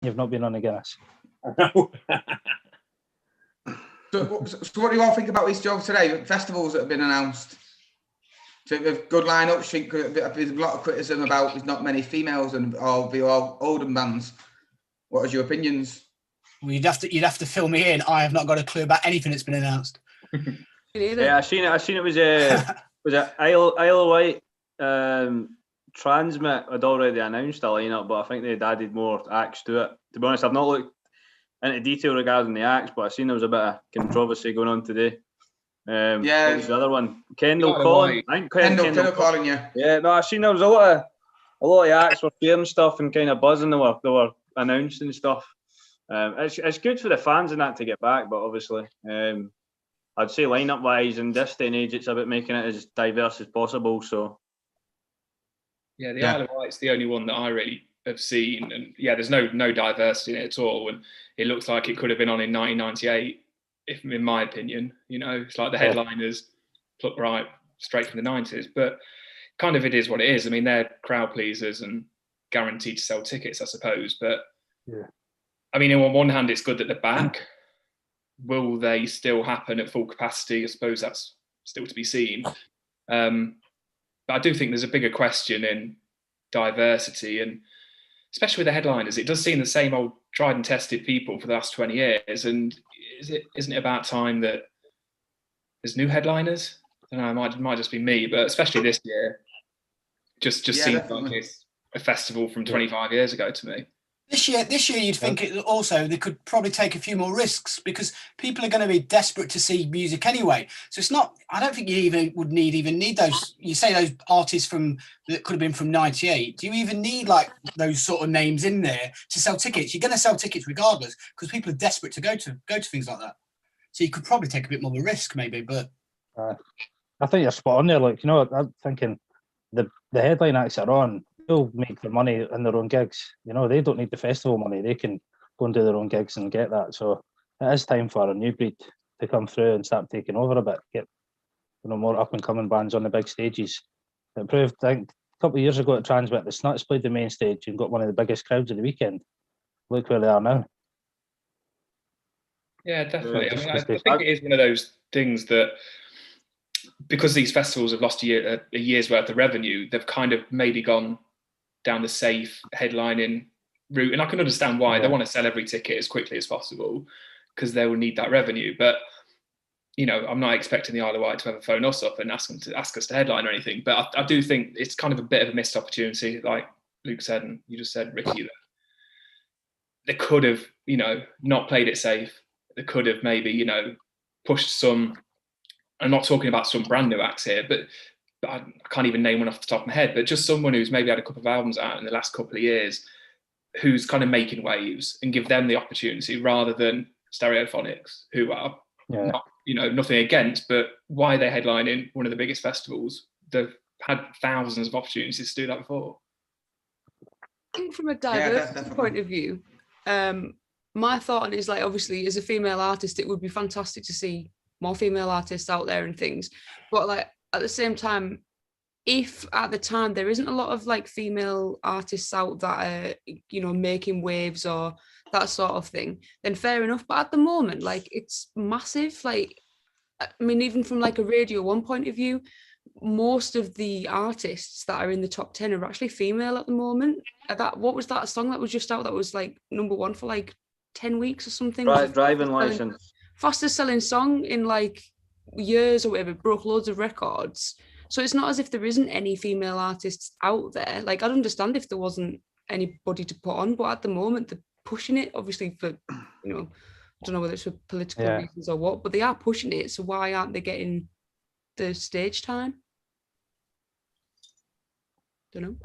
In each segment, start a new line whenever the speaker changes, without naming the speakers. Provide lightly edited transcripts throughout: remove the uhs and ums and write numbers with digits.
You've not been on a Guinness.
So what do you all think about these jobs today? Festivals that have been announced. So good lineups. There's a lot of criticism about there's not many females and all older bands. What are your opinions?
Well, you'd have to fill me in. I have not got a clue about anything that's been announced.
Yeah, I seen it was it Isle of Wight Transmit had already announced a lineup, but I think they'd added more acts to it. To be honest, I've not looked into detail regarding the acts, but I seen there was a bit of controversy going on today. What was the other one? Kendall Calling. I think Kendall
Calling, yeah.
Yeah, no, I seen there was a lot of acts were sharing stuff and kind of buzzing. They were announced and stuff. It's good for the fans and that to get back, but obviously, I'd say lineup wise in this day and age, it's about making it as diverse as possible. So,
yeah, the Isle of Wight's the only one that I really have seen, and yeah, there's no diversity in it at all, and it looks like it could have been on in 1998, if in my opinion. You know, it's like the headliners plucked right straight from the 90s, but kind of it is what it is. I mean, they're crowd pleasers and guaranteed to sell tickets, I suppose. But I mean, on one hand, it's good that they're back. Will they still happen at full capacity? I suppose that's still to be seen. But I do think there's a bigger question in diversity, and especially with the headliners, it does seem the same old tried and tested people for the last 20 years. And isn't it about time that there's new headliners? I don't know, it might just be me, but especially this year, just seems like it's a festival from 25 years ago to me.
This year, you'd think they could probably take a few more risks because people are going to be desperate to see music anyway. So it's not. I don't think you even need those. You say those artists that could have been from '98. Do you even need like those sort of names in there to sell tickets? You're going to sell tickets regardless because people are desperate to go to things like that. So you could probably take a bit more of a risk, maybe. But
I think you're spot on there. Like, you know, I'm thinking the headline acts are on. They'll make their money in their own gigs. You know, they don't need the festival money. They can go and do their own gigs and get that. So it is time for a new breed to come through and start taking over a bit. Get, you know, more up and coming bands on the big stages. It proved, I think, a couple of years ago at Transmit, the Snuts played the main stage and got one of the biggest crowds of the weekend. Look where they are now.
Yeah, definitely. I mean, I think it is one of those things that, because these festivals have lost a year's worth of revenue, they've kind of maybe gone down the safe headlining route, and I can understand why. They want to sell every ticket as quickly as possible because they will need that revenue. But you know, I'm not expecting the Isle of Wight to ever phone us up and ask us to headline or anything. But I do think it's kind of a bit of a missed opportunity, like Luke said, and you just said, Ricky, that they could have, you know, not played it safe. They could have maybe, you know, pushed some. I'm not talking about some brand new acts here, but I can't even name one off the top of my head, but just someone who's maybe had a couple of albums out in the last couple of years, who's kind of making waves, and give them the opportunity rather than Stereophonics, who are not, you know, nothing against, but why are they headlining one of the biggest festivals? They've had thousands of opportunities to do that before.
I think from a diversity point of view, my thought on it is, like, obviously as a female artist, it would be fantastic to see more female artists out there and things, but like at the same time, if at the time there isn't a lot of like female artists out that are, you know, making waves or that sort of thing, then fair enough. But at the moment, like, it's massive. Like, I mean, even from like a Radio 1 point of view, most of the artists that are in the top 10 are actually female at the moment. What was that song that was just out that was like #1 for like 10 weeks or something?
Driving License.
Fastest selling song in like years or whatever, broke loads of records. So it's not as if there isn't any female artists out there. Like, I'd understand if there wasn't anybody to put on, but at the moment they're pushing it, obviously for, you know, I don't know whether it's for political reasons or what, but they are pushing it. So why aren't they getting the stage time? Don't know.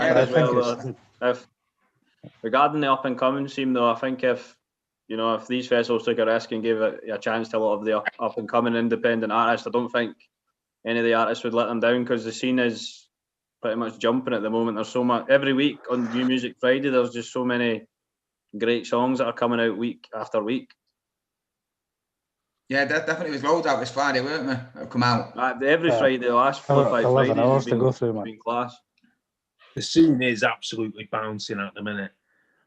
If regarding the up and coming scene, though, I think if these festivals took a risk and gave it a chance to a lot of the up and coming independent artists, I don't think any of the artists would let them down, because the scene is pretty much jumping at the moment. There's so much every week on New Music Friday. There's just so many great songs that are coming out week after week.
Yeah, definitely was loads out this Friday, weren't there? That'll come out
every Friday. The last 4 or 5
11
Fridays
hours to go through, man.
been class.
The scene is absolutely bouncing at the minute.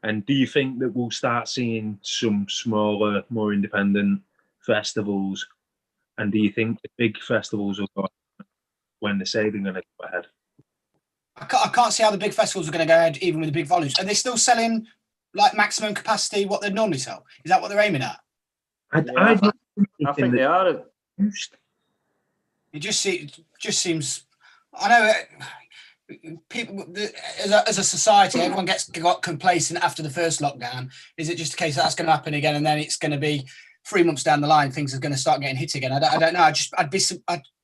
And do you think that we'll start seeing some smaller, more independent festivals? And do you think the big festivals will go when they say they're going to go ahead?
I can't see how the big festivals are going to go ahead, even with the big volumes. Are they still selling like maximum capacity what they normally sell? Is that what they're aiming at?
I think they are.
It just seems. I know people as a society, everyone got complacent after the first lockdown. Is it just a case that's going to happen again, and then it's going to be 3 months down the line, things are going to start getting hit again? I don't know. I'd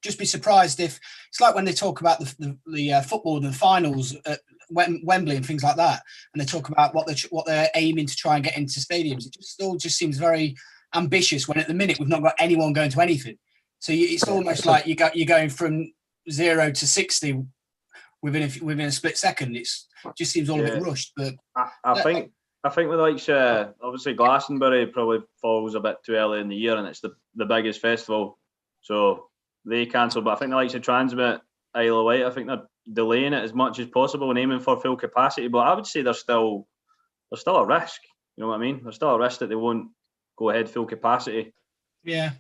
just be surprised if it's like when they talk about the football and the finals at Wembley and things like that, and they talk about what they're aiming to try and get into stadiums. It still seems very ambitious when at the minute we've not got anyone going to anything. So it's almost like you're going from 0 to 60 within a split second. It just seems all a bit rushed. But
I think with like obviously Glastonbury probably falls a bit too early in the year, and it's the biggest festival, so they cancel. But I think the likes of Transmit, Isle of Wight, I think they're delaying it as much as possible and aiming for full capacity. But I would say there's still a risk. You know what I mean? There's still a risk that they won't go ahead full capacity.
Yeah.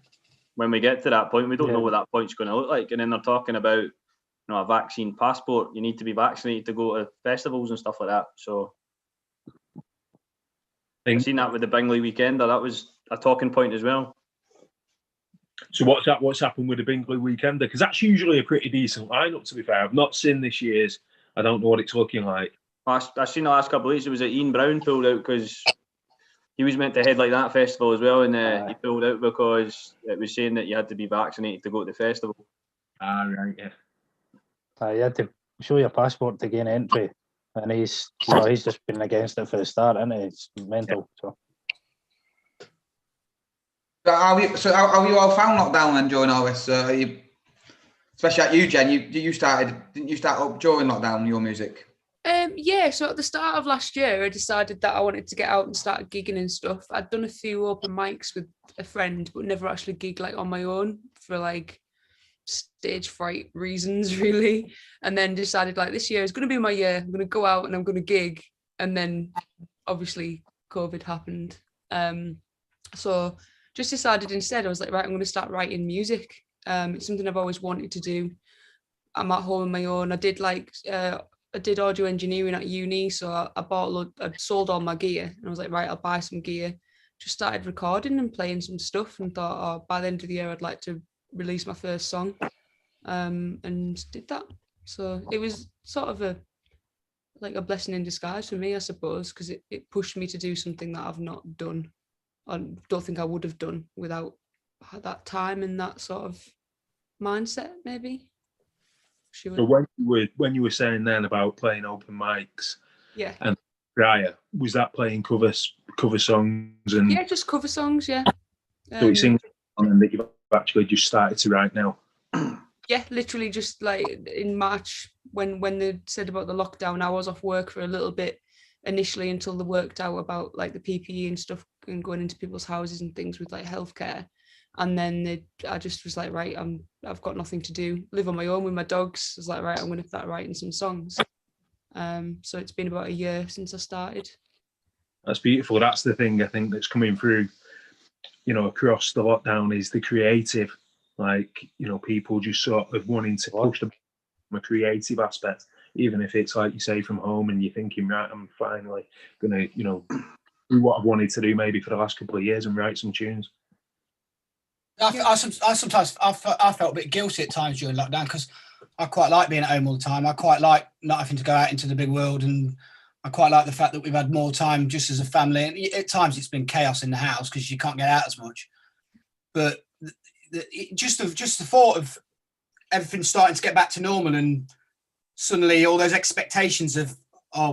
When we get to that point, we don't know what that point's going to look like. And then they're talking about, a vaccine passport. You need to be vaccinated to go to festivals and stuff like that. So I've seen that with the Bingley Weekender. That was a talking point as well.
So what's happened with the Bingley Weekender? Because that's usually a pretty decent lineup, to be fair. I've not seen this year's. I don't know what it's looking like.
I've seen the last couple of weeks. It was that Ian Brown pulled out because he was meant to headline that festival as well, and he pulled out because it was saying that you had to be vaccinated to go to the festival.
Right, yeah.
You had to show your passport to gain entry, and he's just been against it for the start, isn't he? It's mental. Yeah.
So how you all found lockdown then during all this? Especially at you, Jen, didn't you start up during lockdown, your music?
Yeah, so at the start of last year, I decided that I wanted to get out and start gigging and stuff. I'd done a few open mics with a friend, but never actually gigged like on my own for like stage fright reasons, really. And then decided like this year is going to be my year. I'm going to go out and I'm going to gig. And then obviously COVID happened. So just decided instead, I was like, right, I'm going to start writing music. It's something I've always wanted to do. I'm at home on my own. I did audio engineering at uni, so I sold all my gear, and I was like, right, I'll buy some gear. Just started recording and playing some stuff, and thought, by the end of the year, I'd like to release my first song, and did that. So it was sort of a blessing in disguise for me, I suppose, because it pushed me to do something that I've not done. I don't think I would have done without that time and that sort of mindset, maybe. Sure.
So when you were saying then about playing open mics,
yeah,
and prior, was that playing cover songs and
just cover songs, yeah.
So it seems that you've actually just started to write now.
Yeah, literally just like in March when they said about the lockdown, I was off work for a little bit initially until they worked out about like the PPE and stuff and going into people's houses and things with like healthcare. And then I just was like, right, I've got nothing to do, live on my own with my dogs. I was like, right, I'm going to start writing some songs. So it's been about a year since I started.
That's beautiful. That's the thing I think that's coming through, across the lockdown is the creative, people just sort of wanting to push them from a creative aspect, even if it's like you say from home and you're thinking, right, I'm finally going to, do what I've wanted to do maybe for the last couple of years and write some tunes.
I sometimes felt a bit guilty at times during lockdown because I quite like being at home all the time. I quite like not having to go out into the big world, and I quite like the fact that we've had more time just as a family. And at times it's been chaos in the house because you can't get out as much. But just the thought of everything starting to get back to normal, and suddenly all those expectations of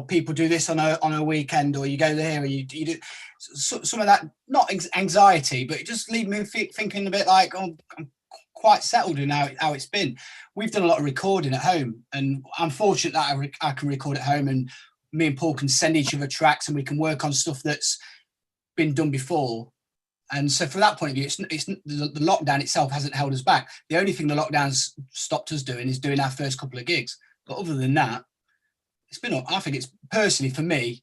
people do this on a weekend, or you go there, or you do some of that, not anxiety, but it just leave me thinking a bit like, I'm quite settled in how it's been. We've done a lot of recording at home, and I'm fortunate that I can record at home, and me and Paul can send each other tracks, and we can work on stuff that's been done before. And so from that point of view, it's the lockdown itself hasn't held us back. The only thing the lockdown's stopped us doing is doing our first couple of gigs. But other than that, I think it's personally for me,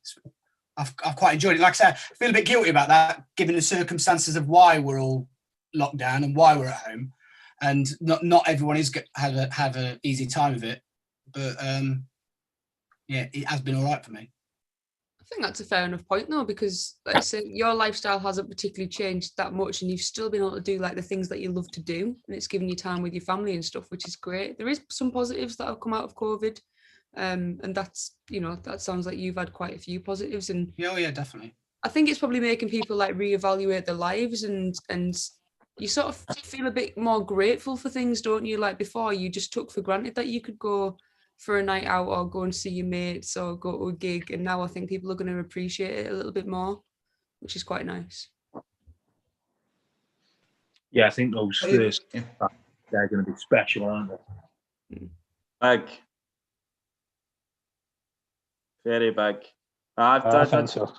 I've quite enjoyed it. Like I said, I feel a bit guilty about that, given the circumstances of why we're all locked down and why we're at home, and not everyone is have a easy time of it. But yeah, it has been all right for me.
I think that's a fair enough point though, because like I said, your lifestyle hasn't particularly changed that much, and you've still been able to do like the things that you love to do, and it's given you time with your family and stuff, which is great. There is some positives that have come out of COVID, and that's, you know, that sounds like you've had quite a few positives. And
oh yeah, definitely.
I think it's probably making people like reevaluate their lives, and you sort of feel a bit more grateful for things, don't you? Like before, you just took for granted that you could go for a night out or go and see your mates or go to a gig, and now I think people are going to appreciate it a little bit more, which is quite nice.
Yeah, I think those first they're going to be special, aren't they?
Big, very big.
I think so.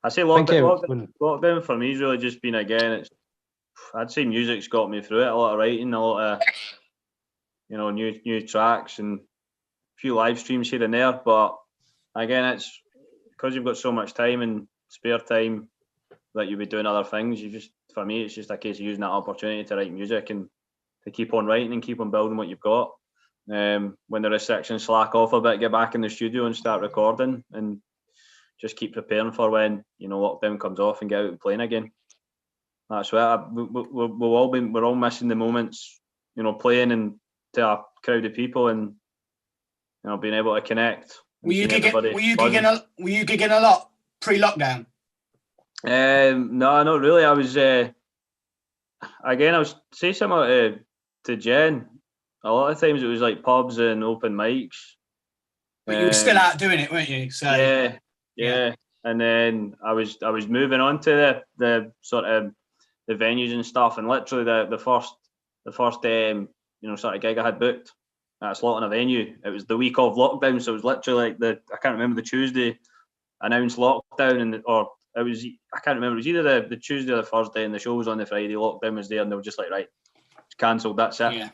I say lockdown for me has really just been, again, I'd say music's got me through it. A lot of writing, a lot of, you know, new tracks and a few live streams here and there. But again, it's because you've got so much time and spare time that you'll be doing other things. For me, it's just a case of using that opportunity to write music and to keep on writing and keep on building what you've got. When the restrictions slack off a bit, get back in the studio and start recording, and just keep preparing for when, you know, lockdown comes off and get out and playing again. That's what we're all missing the moments, you know, playing and to a crowd of people, and, you know, being able to connect.
Were you gigging a lot pre-lockdown?
No, not really. I was again, I was say similar to Jen. A lot of times it was like pubs and open mics.
But you were still out doing it, weren't you? So
yeah. And then I was moving on to the sort of the venues and stuff, and literally the first you know, sort of gig I had booked at a slot in a venue, it was the week of lockdown, so it was literally like I can't remember, the Tuesday announced lockdown, I can't remember, it was either the Tuesday or the Thursday, and the show was on the Friday, lockdown was there, and they were just like, right, it's cancelled, that's it.
Yeah.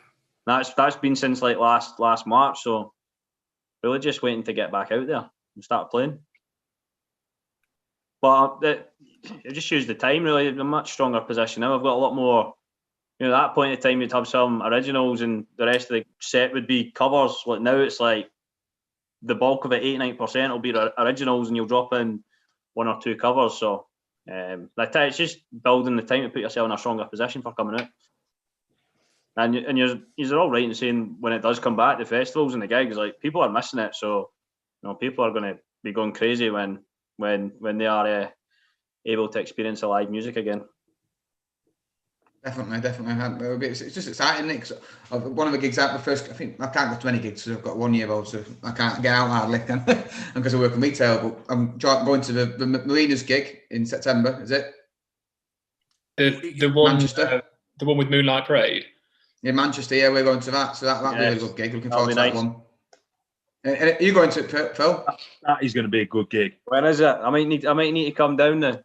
That's been since like last March, so really just waiting to get back out there and start playing. But I just use the time, really. In a much stronger position now. I've got a lot more, you know, at that point in time you'd have some originals and the rest of the set would be covers. Like now it's like the bulk of it, 89% will be originals, and you'll drop in one or two covers. So it's just building the time to put yourself in a stronger position for coming out. And you're all right in saying when it does come back, the festivals and the gigs, like people are missing it. So, you know, people are going to be going crazy when they are able to experience the live music again.
Definitely. It's just exciting, Nick. One of the gigs out the first, I think I can't go to any gigs, so I've got 1 year old, so I can't get out hardly because I work in retail. But I'm going to the Marinas gig in September. Is it?
The one,
Manchester,
the one with Moonlight Parade.
In Manchester, yeah, we're going to that. So that'll be a really good gig. Looking forward to that one. And are you going to it, Phil?
That is going to be a good gig.
When is it? I might need to come down then.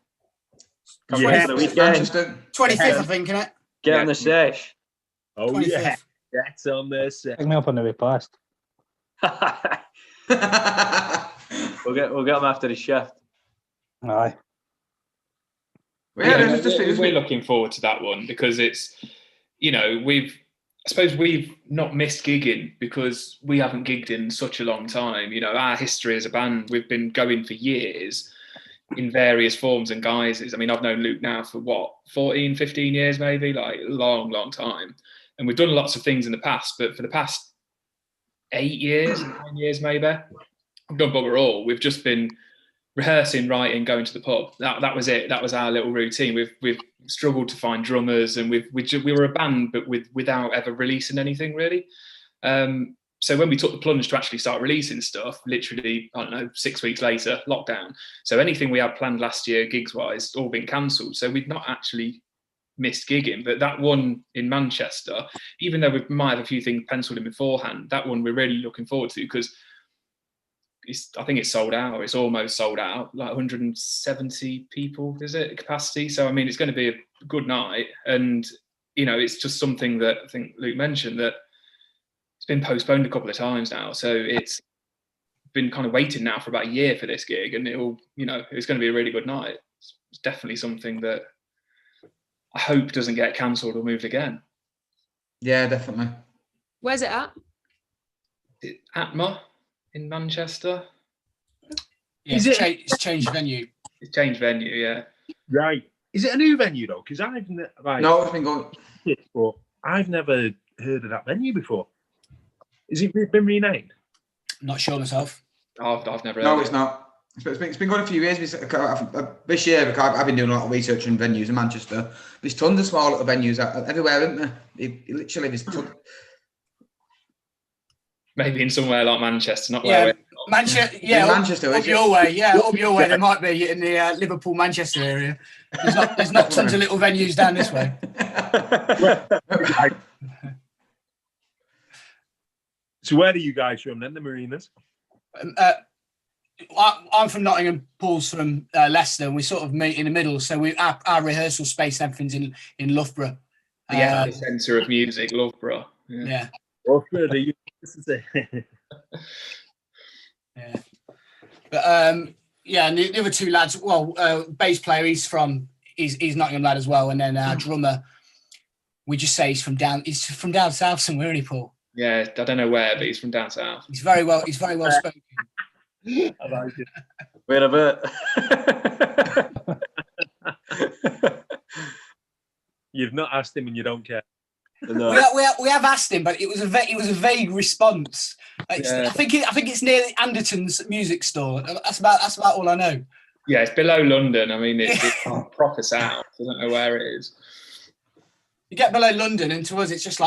Come for
the weekend. Manchester.
25th, I think, isn't it?
Get on the sesh.
Oh
25th.
Yeah, get on the sesh.
Pick me up on the way past.
We'll get them after the shift.
Aye.
We're looking forward to that one because it's, you know, I suppose we've not missed gigging because we haven't gigged in such a long time. You know, our history as a band, we've been going for years in various forms and guises. I mean, I've known Luke now for 14, 15 years, maybe, like a long, long time. And we've done lots of things in the past, but for the past 8 years, 9 years, maybe, we've done bugger all. We've just been rehearsing, writing, going to the pub. That was it. That was our little routine. We've struggled to find drummers, and we were a band, but without ever releasing anything really. So when we took the plunge to actually start releasing stuff, literally, I don't know, 6 weeks later, lockdown. So anything we had planned last year, gigs wise, all been cancelled. So we'd not actually missed gigging, but that one in Manchester, even though we might have a few things penciled in beforehand, that one we're really looking forward to because I think it's sold out. It's almost sold out, like 170 people, is it, capacity? So, I mean, it's going to be a good night. And, you know, it's just something that I think Luke mentioned that it's been postponed a couple of times now. So it's been kind of waiting now for about a year for this gig, and it'll, you know, it's going to be a really good night. It's definitely something that I hope doesn't get cancelled or moved again.
Yeah, definitely.
Where's it at?
Atma in Manchester.
Yeah, it's changed venue.
It's changed venue, yeah.
Right. Is it a new venue though? Because
No, it's been going.
But I've never heard of that venue before. Is it been renamed?
Not sure myself.
I've never.
No, it's not. It's been going a few years. This year, because I've been doing a lot of research in venues in Manchester. There's tons of small little venues everywhere, isn't there? Literally, there's tons.
Maybe in somewhere like Manchester, not
Yeah,
where
Manchester. Yeah,
Manchester,
up your way. Yeah, up your way. There might be in the Liverpool, Manchester area. There's not tons of little venues down this way.
So where are you guys from then, the Marinas?
I'm from Nottingham. Paul's from Leicester, and we sort of meet in the middle. So our rehearsal space and everything's in Loughborough.
the epicenter of music, Loughborough.
Yeah.
Loughborough,
Yeah. But yeah, and the other two lads, bass player, he's Nottingham lad as well, and then our drummer, we just say he's from down south somewhere, isn't he, Paul?
Yeah, I don't know where, but he's from down south.
He's very well spoken.
I like it.
Where about?
You've not asked him and you don't care.
No.
We have asked him, but it was a vague response. I think it's near Anderton's music store. That's about all I know.
Yeah, it's below London. I mean, it's proper south. I don't know where it is.
You get below London, and to us, it's just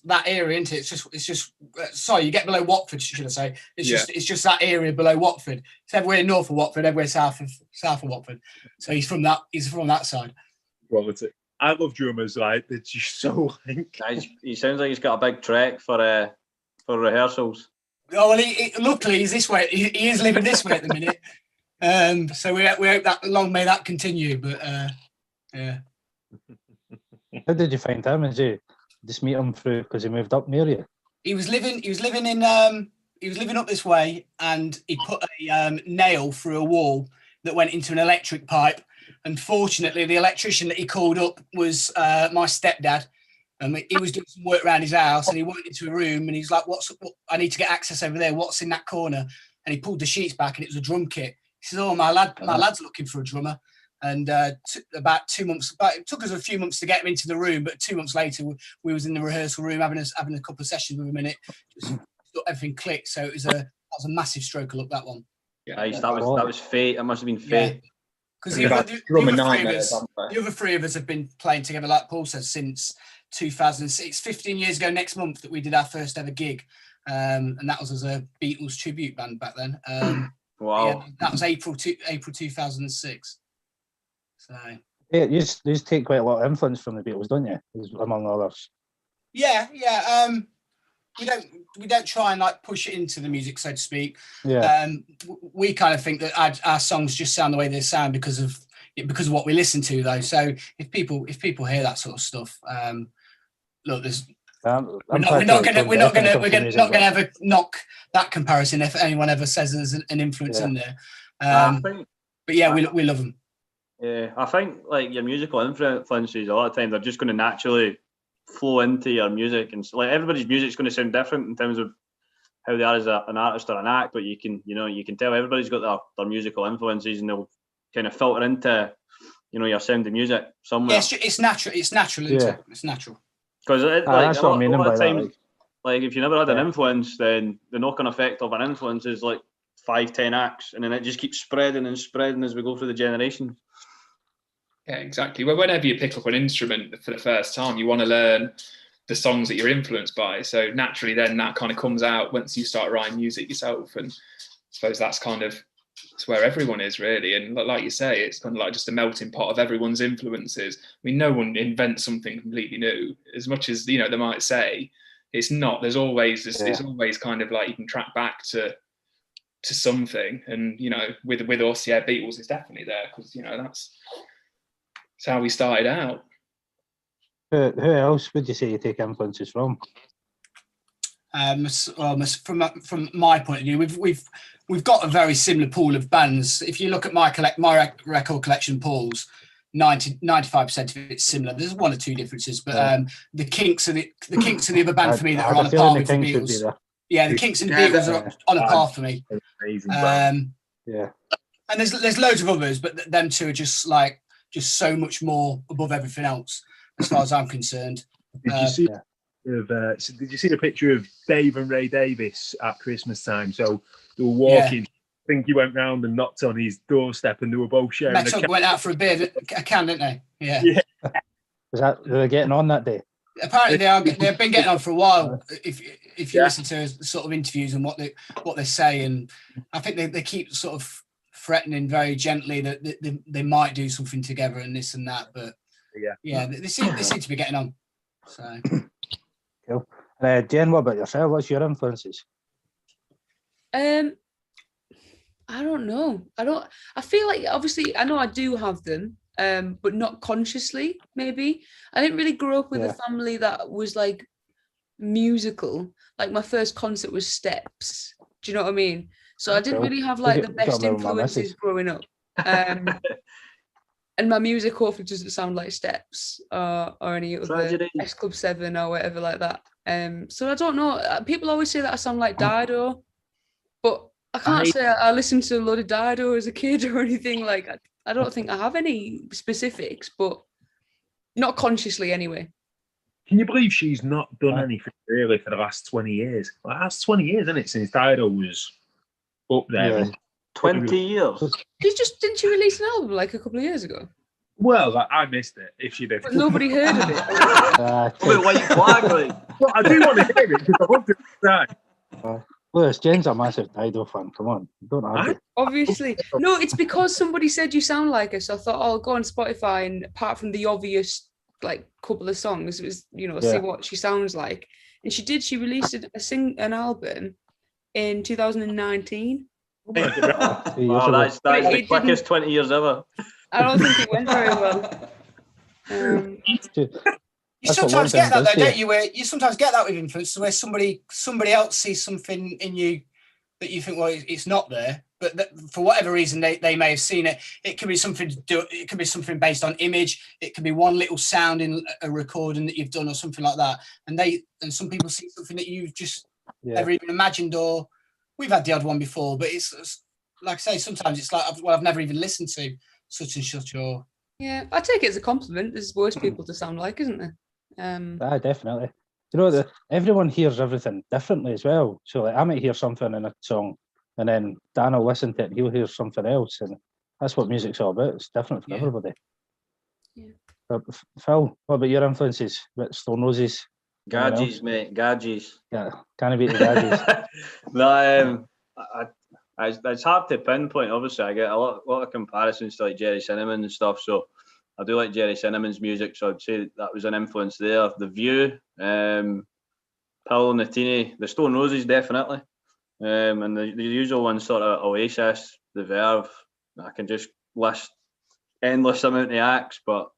that area, isn't it? It's just. Sorry, you get below Watford, should I say? It's just that area below Watford. It's everywhere north of Watford, everywhere south of Watford. So he's from that side.
Well, it's it. I love drummers, like they're just so like.
He sounds like he's got a big trek for rehearsals.
Oh well, luckily he's this way. He is living this way at the minute. So we hope that long may that continue. But yeah.
How did you find him? Did you just meet him through because he moved up near you? He was living
up this way, and he put a nail through a wall that went into an electric pipe. Unfortunately, the electrician that he called up was my stepdad. He was doing some work around his house, and he went into a room, and he's like, what? I need to get access over there. What's in that corner? And he pulled the sheets back, and it was a drum kit. He says, "Oh, my lad's looking for a drummer." And about 2 months, it took us a few months to get him into the room, but 2 months later, we was in the rehearsal room having a couple of sessions with him, and it just everything clicked. So that was a massive stroke of luck, that one.
Yeah, that was fate. It must have been fate.
Because the other three of us have been playing together, like Paul says, since 2006. 15 years ago next month that we did our first ever gig, and that was as a Beatles tribute band back then.
Wow.
Yeah, that was April 2006. So
yeah, you just take quite a lot of influence from the Beatles, don't you? Among others.
Yeah. We don't try and like push it into the music, so to speak.
Yeah.
We kind of think that our songs just sound the way they sound because of what we listen to, though. So if people hear that sort of stuff, look, we're not going to ever knock that comparison if anyone ever says there's an influence in there. But yeah, we love them.
Yeah, I think like your musical influences a lot of times they're just going to naturally flow into your music, and like everybody's music's going to sound different in terms of how they are as an artist or an act, but you can tell everybody's got their musical influences, and they'll kind of filter into your sound of music somewhere.
Yeah, it's natural. It's natural, isn't it? It's natural.
Because
that's what I mean by that.
Like if you never had an influence, then the knock-on effect of an influence is like 5-10 acts, and then it just keeps spreading and spreading as we go through the generations.
Yeah, exactly. Well, whenever you pick up an instrument for the first time, you want to learn the songs that you're influenced by. So naturally, then that kind of comes out once you start writing music yourself. And I suppose that's where everyone is really. And like you say, it's kind of like just a melting pot of everyone's influences. I mean, no one invents something completely new. As much as they might say, it's not. There's always It's always kind of like you can track back to something. And with us, yeah, Beatles is definitely there because that's how we started out.
Who else would you say you take influences from?
From my point of view, we've got a very similar pool of bands. If you look at my record collection pools, 95% of it's similar. There's one or two differences, but the Kinks are the other band for me that are on a par with the Beatles. Yeah, the Kinks and the Beatles are on a par for me.
Amazing
yeah, and there's loads of others, but them two are just so much more above everything else, as far as I'm concerned.
Did you see the picture of Dave and Ray Davis at Christmas time? So they were walking. Yeah. I think he went round and knocked on his doorstep, and they were both sharing.
Went out for a beer, a can, didn't they? Yeah.
Was that they were getting on that day?
Apparently they've been getting on for a while. If you listen to sort of interviews and what they say, and I think they keep sort of threatening very gently that they might do something together and this and that, but they seem to be getting on. So
cool. Jen, what about yourself? What's your influences?
I don't know. I feel like obviously I know I do have them, but not consciously. Maybe I didn't really grow up with a family that was like musical. Like my first concert was Steps. Do you know what I mean? So I didn't really have like the best influences growing up. And my music hopefully doesn't sound like Steps or any other S Club 7 or whatever like that. So I don't know. People always say that I sound like Dido, but I can't say I listened to a lot of Dido as a kid or anything. Like I don't think I have any specifics, but not consciously anyway.
Can you believe she's not done anything really for the last 20 years? Well, that's 20 years, isn't it, since Dido was up there?
Yeah. 20 years.
Didn't she release an album like a couple of years ago?
Well, I missed it. If she did,
but nobody heard of it.
White flag, like.
Well, I do want to hear it because I want to die.
Lewis, Jen's a massive Dido fan. Come on, don't argue.
Obviously, no. It's because somebody said you sound like her, so I thought, I'll go on Spotify, and apart from the obvious like couple of songs, it was see what she sounds like, and she did. She released an album in 2019.
Wow, that's the quickest 20 years ever.
I don't think it went very well.
You sometimes get that, though, don't you? Where you sometimes get that with influence, where somebody else sees something in you that you think, well, it's not there, but for whatever reason they may have seen it. It could be something to do. It could be something based on image. It could be one little sound in a recording that you've done or something like that. And some people see something that you've just never even imagined, or we've had the odd one before, but it's like I say, sometimes it's like, I've never even listened to such and such, or
I take it as a compliment. There's worse people to sound like, isn't there?
Definitely. You know, everyone hears everything differently as well. So like, I might hear something in a song, and then Dan will listen to it, and he'll hear something else, and that's what music's all about. It's different for everybody. Yeah. Phil, what about your influences? Stone Roses?
Gadgies, mate. Gadgies.
Yeah, can't beat the Gadgies.
No, it's hard to pinpoint. Obviously, I get a lot of comparisons to like Jerry Cinnamon and stuff. So I do like Jerry Cinnamon's music. So I'd say that was an influence there. The View, Paolo Nutini, the Stone Roses, definitely, and the usual ones, sort of Oasis, The Verve. I can just list endless amount of acts, but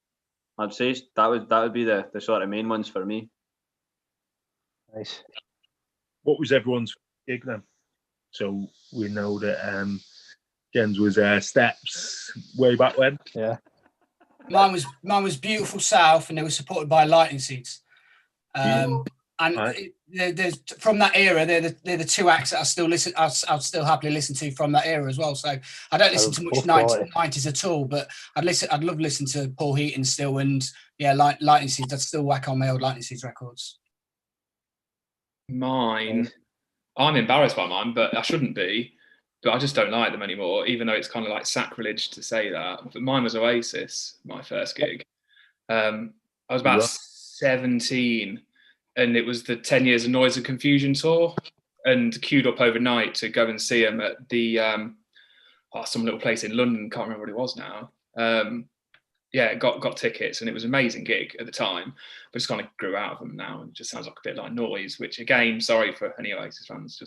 I'd say that would be the sort of main ones for me.
Nice.
What was everyone's gig then? So we know that Jen's was Steps way back when.
Yeah.
Mine was Beautiful South, and they were supported by Lightning Seeds. There's from that era, they're the two acts that I still listen. I'll still happily listen to from that era as well. So I don't listen to much 90s at all, but I'd love listening to Paul Heaton still, and Lightning Seeds. I'd still whack on my old Lightning Seeds records.
Mine, I'm embarrassed by mine, but I shouldn't be. But I just don't like them anymore, even though it's kind of like sacrilege to say that. But mine was Oasis, my first gig. I was about 17, and it was the 10 Years of Noise and Confusion tour, and queued up overnight to go and see them at the some little place in London. Can't remember what it was now. Got tickets, and it was an amazing gig at the time, but just kind of grew out of them now, and it just sounds like a bit like noise, which again, sorry for any Oasis fans,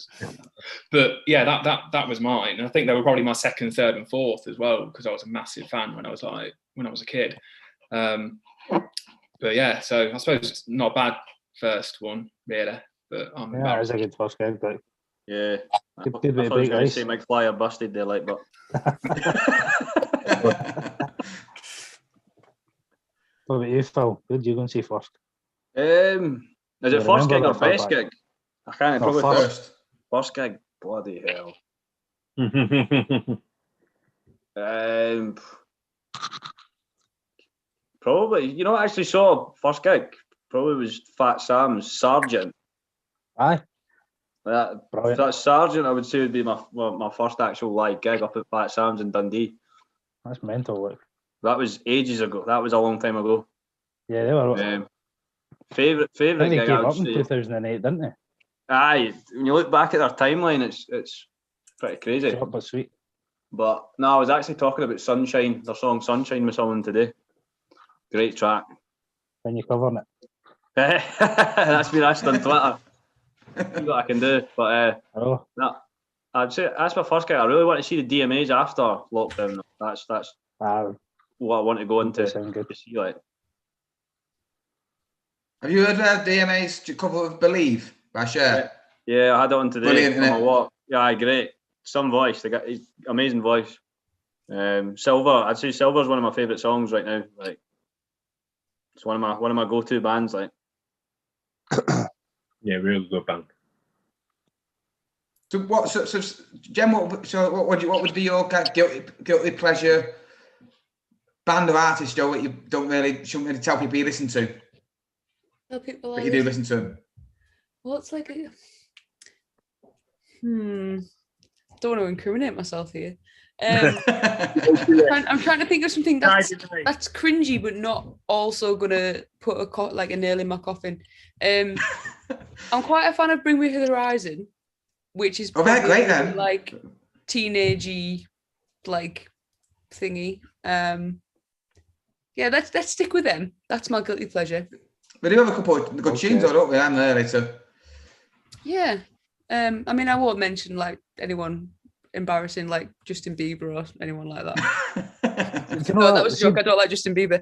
but yeah, that was mine. And I think they were probably my second, third and fourth as well, because I was a massive fan when I was a kid. But yeah, so I suppose it's not a bad first one really, but I'm
Yeah, it's a good first gig. Like,
Yeah.
good
I
bit of
thought I was
big
going to
ice.
say McFlyer busted there, like, but
What about you, Phil? Who did you go and see first?
is
You
it first
remember
gig or
that far
best
back?
gig? I can't.
No,
Probably
first.
first gig. Bloody hell. Probably. You know, I actually saw first gig. Probably was Fat Sam's Sergeant.
Aye.
That Sergeant, I would say, would be my first actual live gig up at Fat Sam's in Dundee.
That's mental. Like.
That was ages ago. That was a long time ago.
Yeah, they were.
Favorite
I think they
gig.
gave up in 2008, didn't they?
Aye, when you look back at their timeline, it's pretty crazy.
Short but sweet.
But no, I was actually talking about Sunshine, their song Sunshine with someone today. Great track.
When you covering it.
That's been asked on Twitter. See what I can do. But no, I'd say that's my first gig. I really want to see the DMAs after lockdown. That's what I want to go into to see. Like,
have you heard DMA's cover of Believe by Cher?
Yeah, I had it on today.
Brilliant,
on my walk. Yeah, great. Some voice. They got amazing voice. Silver. I'd say Silver's one of my favourite songs right now. Like, it's one of my go-to bands. Like,
yeah, really good band.
So what? So Jen, what would be your guilty pleasure band or artist, Joe? What you shouldn't really tell people you listen to?
Tell people
but you do listen to them.
What's like a don't want to incriminate myself here. I'm trying to think of something that's cringy, but not also gonna put a nail in my coffin. I'm quite a fan of Bring Me to the Horizon, which is
great then.
Like teenagey, like thingy. Yeah, let's stick with them. That's my guilty pleasure.
We do have a couple of good tunes, don't we? I'm there later.
Yeah. I mean, I won't mention like anyone embarrassing like Justin Bieber or anyone like that. No, that was a joke. I don't like Justin Bieber.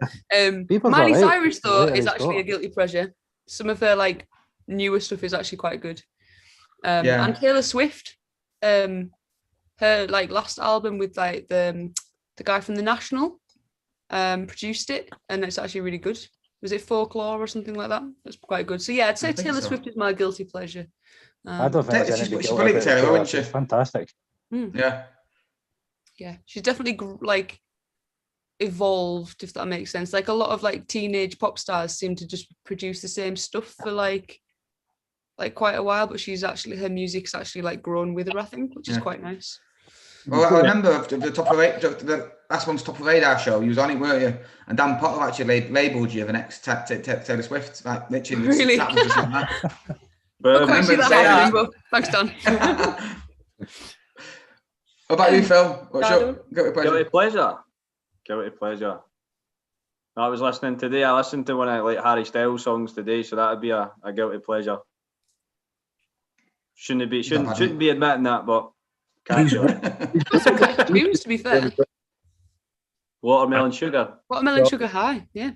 Miley Cyrus though is actually a guilty pleasure. Some of her like newer stuff is actually quite good. And Taylor Swift, her like last album with like the guy from The National produced it, and it's actually really good. Was it Folklore or something like that? That's quite good. So yeah, I'd say Taylor Swift is my guilty pleasure.
I don't think
she's brilliant, Taylor, wouldn't she?
It's fantastic.
Yeah,
she's definitely like evolved, if that makes sense. Like a lot of like teenage pop stars seem to just produce the same stuff for like quite a while, but her music's actually like grown with her, I think, which is quite nice.
Well, I remember the last one's Top of Radar show. You was on it, weren't you? And Dan Potter actually labelled you the next Taylor Swift. Like literally,
really? Thanks, Dan.
What about you, Phil? What's your
guilty pleasure? Guilty pleasure. I was listening today. I listened to one of like Harry Styles songs today, so that would be a guilty pleasure. Shouldn't be admitting that, but can't do it.
Some good tunes, to be fair.
Watermelon Sugar.
Watermelon Sugar High, yeah.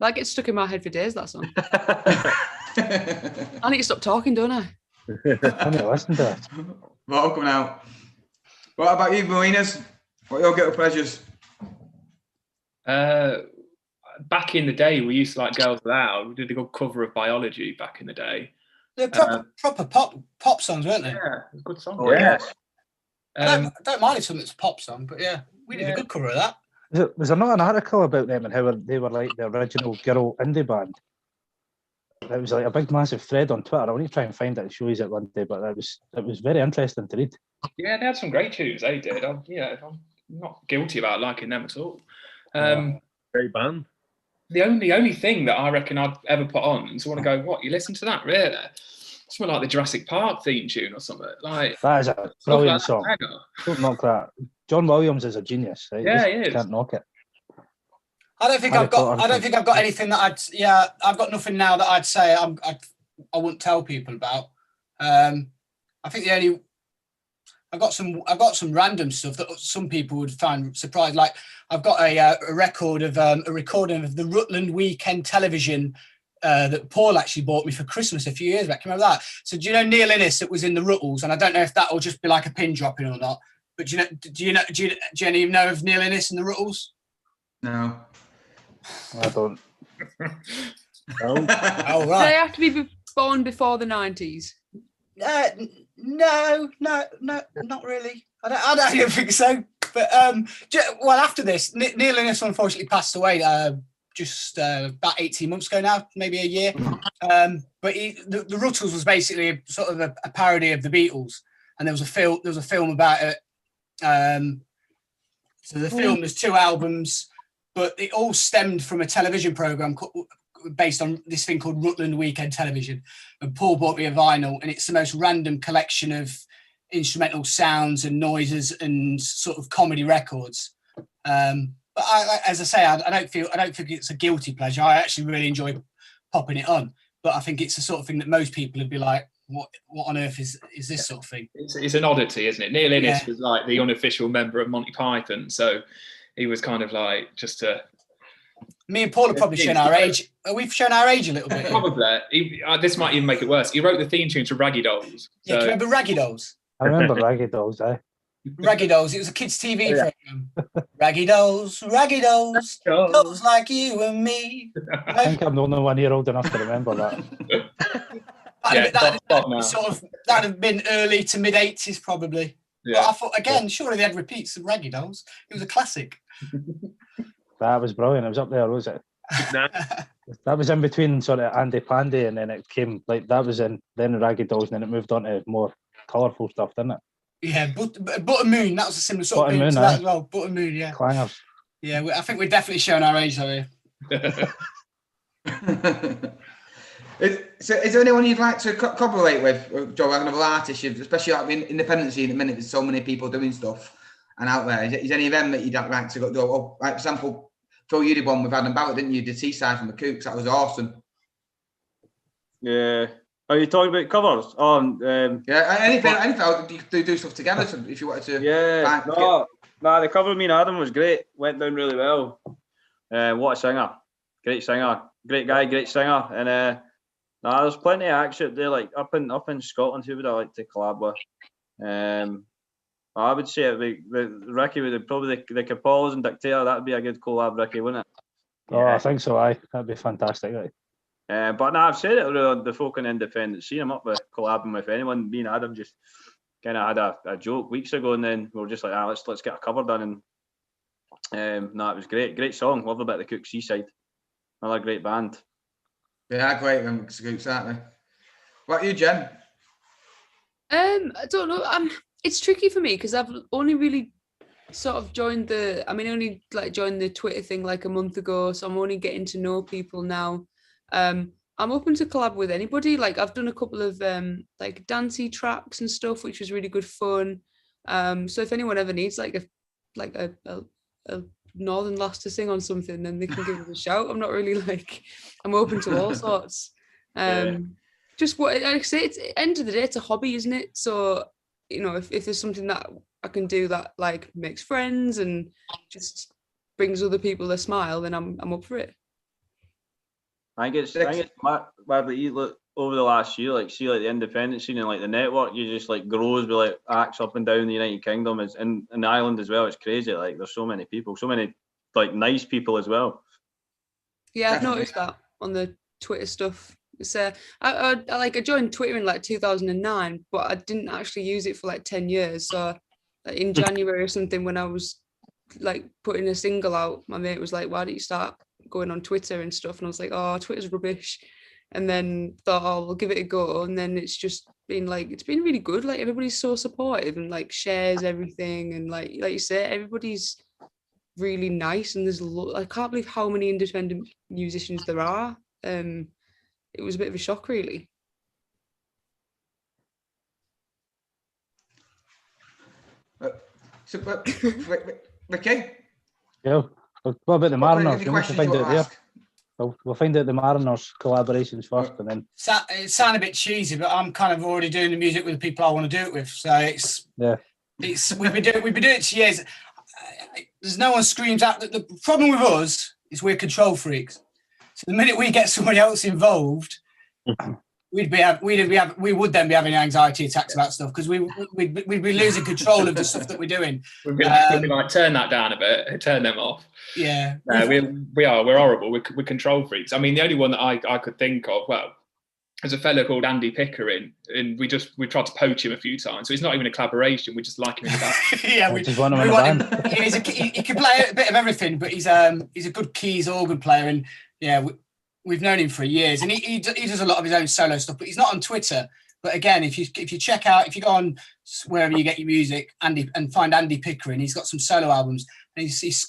That gets stuck in my head for days, that song. I need to stop talking, don't I?
I need to listen to it.
Well, coming out. What about you, Marinas? What are your guilty pleasures?
Back in the day, we used to like Girls Aloud. We did a good cover of Biology back in the day.
They're proper pop songs, weren't they?
Yeah, it's a good song.
Oh, yes.
I don't mind if something's a pop song, but yeah, we did a good cover of that.
Was there not an article about them and how they were like the original girl indie band? It was like a big massive thread on Twitter. I want to try and find it and show you it one day, but it was very interesting to read.
Yeah, they had some great tunes. They did. I'm not guilty about liking them at all.
Great band.
The only thing that I reckon I'd ever put on and someone would go, "What, you listen to that, really?" Something like the Jurassic Park theme tune or something. Like
that is a brilliant song. Don't knock that. John Williams is a genius. Right?
Yeah, he is.
Can't knock it.
I don't think I've got anything that I've got nothing now that I'd say I wouldn't tell people about. I think I've got some random stuff that some people would find surprised. Like I've got a recording of the Rutland Weekend Television that Paul actually bought me for Christmas a few years back. Can you remember that? So do you know Neil Innes that was in the Ruttles? And I don't know if that will just be like a pin dropping or not. But do any of you know of Neil Innes and the Ruttles?
No.
I don't.
Oh, right.
Do they have to be born before the 90s?
No, not really. I don't even think so. But well, after this, Neil Innes unfortunately passed away just about 18 months ago now, maybe a year. But the Ruttles was basically a parody of the Beatles, and there was a film about it. So the film, there's 2 albums, but it all stemmed from a television program based on this thing called Rutland Weekend Television. And Paul bought me a vinyl, and it's the most random collection of instrumental sounds and noises and sort of comedy records. But as I say, I don't think it's a guilty pleasure. I actually really enjoy popping it on. But I think it's the sort of thing that most people would be like, what on earth is this sort of thing?
It's an oddity, isn't it? Neil Innes was like the unofficial member of Monty Python, so he was kind of like just a...
Me and Paul have probably shown our age. We've shown our age a little bit.
Probably. This might even make it worse. He wrote the theme tune to Raggy Dolls.
Yeah, do you remember Raggy Dolls?
I remember Raggy Dolls,
Raggy Dolls. It was a kids' TV program. Raggy Dolls, dolls like you and me.
I think I'm the only one here old enough to remember that.
That'd have been early to mid 80s probably. Yeah. But I thought, again, surely they had repeats of Raggy Dolls. It was a classic.
That was brilliant. It was up there, was it? That was in between sort of Andy Pandy, and then it came like that was in then the Raggy Dolls, and then it moved on to more colourful stuff, didn't it?
Yeah, Butter Moon. That was a similar sort of thing to that as well. Butter Moon, yeah.
Clangers.
Yeah, I think we're definitely showing our age though here.
Is there anyone you'd like to collaborate with, Joe? Another artist, especially like in independent scene at the minute. There's so many people doing stuff and out there. Is any of them that you'd like to go? Or, like, for example, Phil, you did one with Adam Ballard, didn't you? The Seaside from the Kooks. That was awesome.
Yeah. Are you talking about covers?
Yeah, anything. You could do stuff together if you wanted to.
Yeah. The cover of me and Adam was great. Went down really well. What a singer. Great singer. Great guy, great singer. And there's plenty of acts out there, like up in Scotland, who would I like to collab with? I would say Ricky would probably the Capolas and Dictator. That'd be a good collab, Ricky, wouldn't it?
Oh, I think so. That'd be fantastic. Right?
But no, I've said it around the folk and independent scene. I'm up with collabing with anyone. Me and Adam just kind of had a joke weeks ago, and then we were just like, let's get a cover done. And it was great song. Love a bit of the Cook Seaside. Another great band.
Yeah, great Scoops, aren't they? What about you, Jen?
I don't know. It's tricky for me because I've only really sort of joined the Twitter thing like a month ago, so I'm only getting to know people now. I'm open to collab with anybody. Like I've done a couple of like dancey tracks and stuff, which was really good fun. So if anyone ever needs like a northern lass to sing on something, then they can give us a shout. I'm not really I'm open to all sorts. Just what I say, it's end of the day, it's a hobby, isn't it? So if there's something that I can do that like makes friends and just brings other people a smile, then I'm up for it.
I think it's mad that you look over the last year, like see like the independent scene and like the network, you just like grows with like acts up and down the United Kingdom and Ireland as well. It's crazy. Like there's so many people, so many like nice people as well.
Yeah, I've noticed that on the Twitter stuff. It's I joined Twitter in like 2009, but I didn't actually use it for like 10 years. So in January or something, when I was like putting a single out, my mate was like, "Why don't you start going on Twitter and stuff?" And I was like, "Oh, Twitter's rubbish." And then thought, "Oh, we'll give it a go." And then it's just been it's been really good. Like everybody's so supportive and like shares everything. And like you say, everybody's really nice. And there's I can't believe how many independent musicians there are. It was a bit of a shock, really.
Ricky?
Yeah. What about the Mariners? We'll find out the Mariners collaborations first, and then
it sounds a bit cheesy, but I'm kind of already doing the music with the people I want to do it with. So we've been doing it for years. There's no one screams out. The problem with us is we're control freaks. So the minute we get somebody else involved, we would then be having anxiety attacks about stuff because we'd be losing control of the stuff that we're doing.
We'd be like, turn that down a bit, turn them off.
Yeah,
we're horrible. We're control freaks. I mean, the only one that I could think of, well, there's a fellow called Andy Pickering, and we tried to poach him a few times. So it's not even a collaboration. We just like him in the band.
Yeah, we
just want him in the band.
He can play a bit of everything, but he's a good keys organ player, and yeah, we've known him for years, and he does a lot of his own solo stuff. But he's not on Twitter. But again, if you check out, if you go on wherever you get your music, and find Andy Pickering, he's got some solo albums, and he's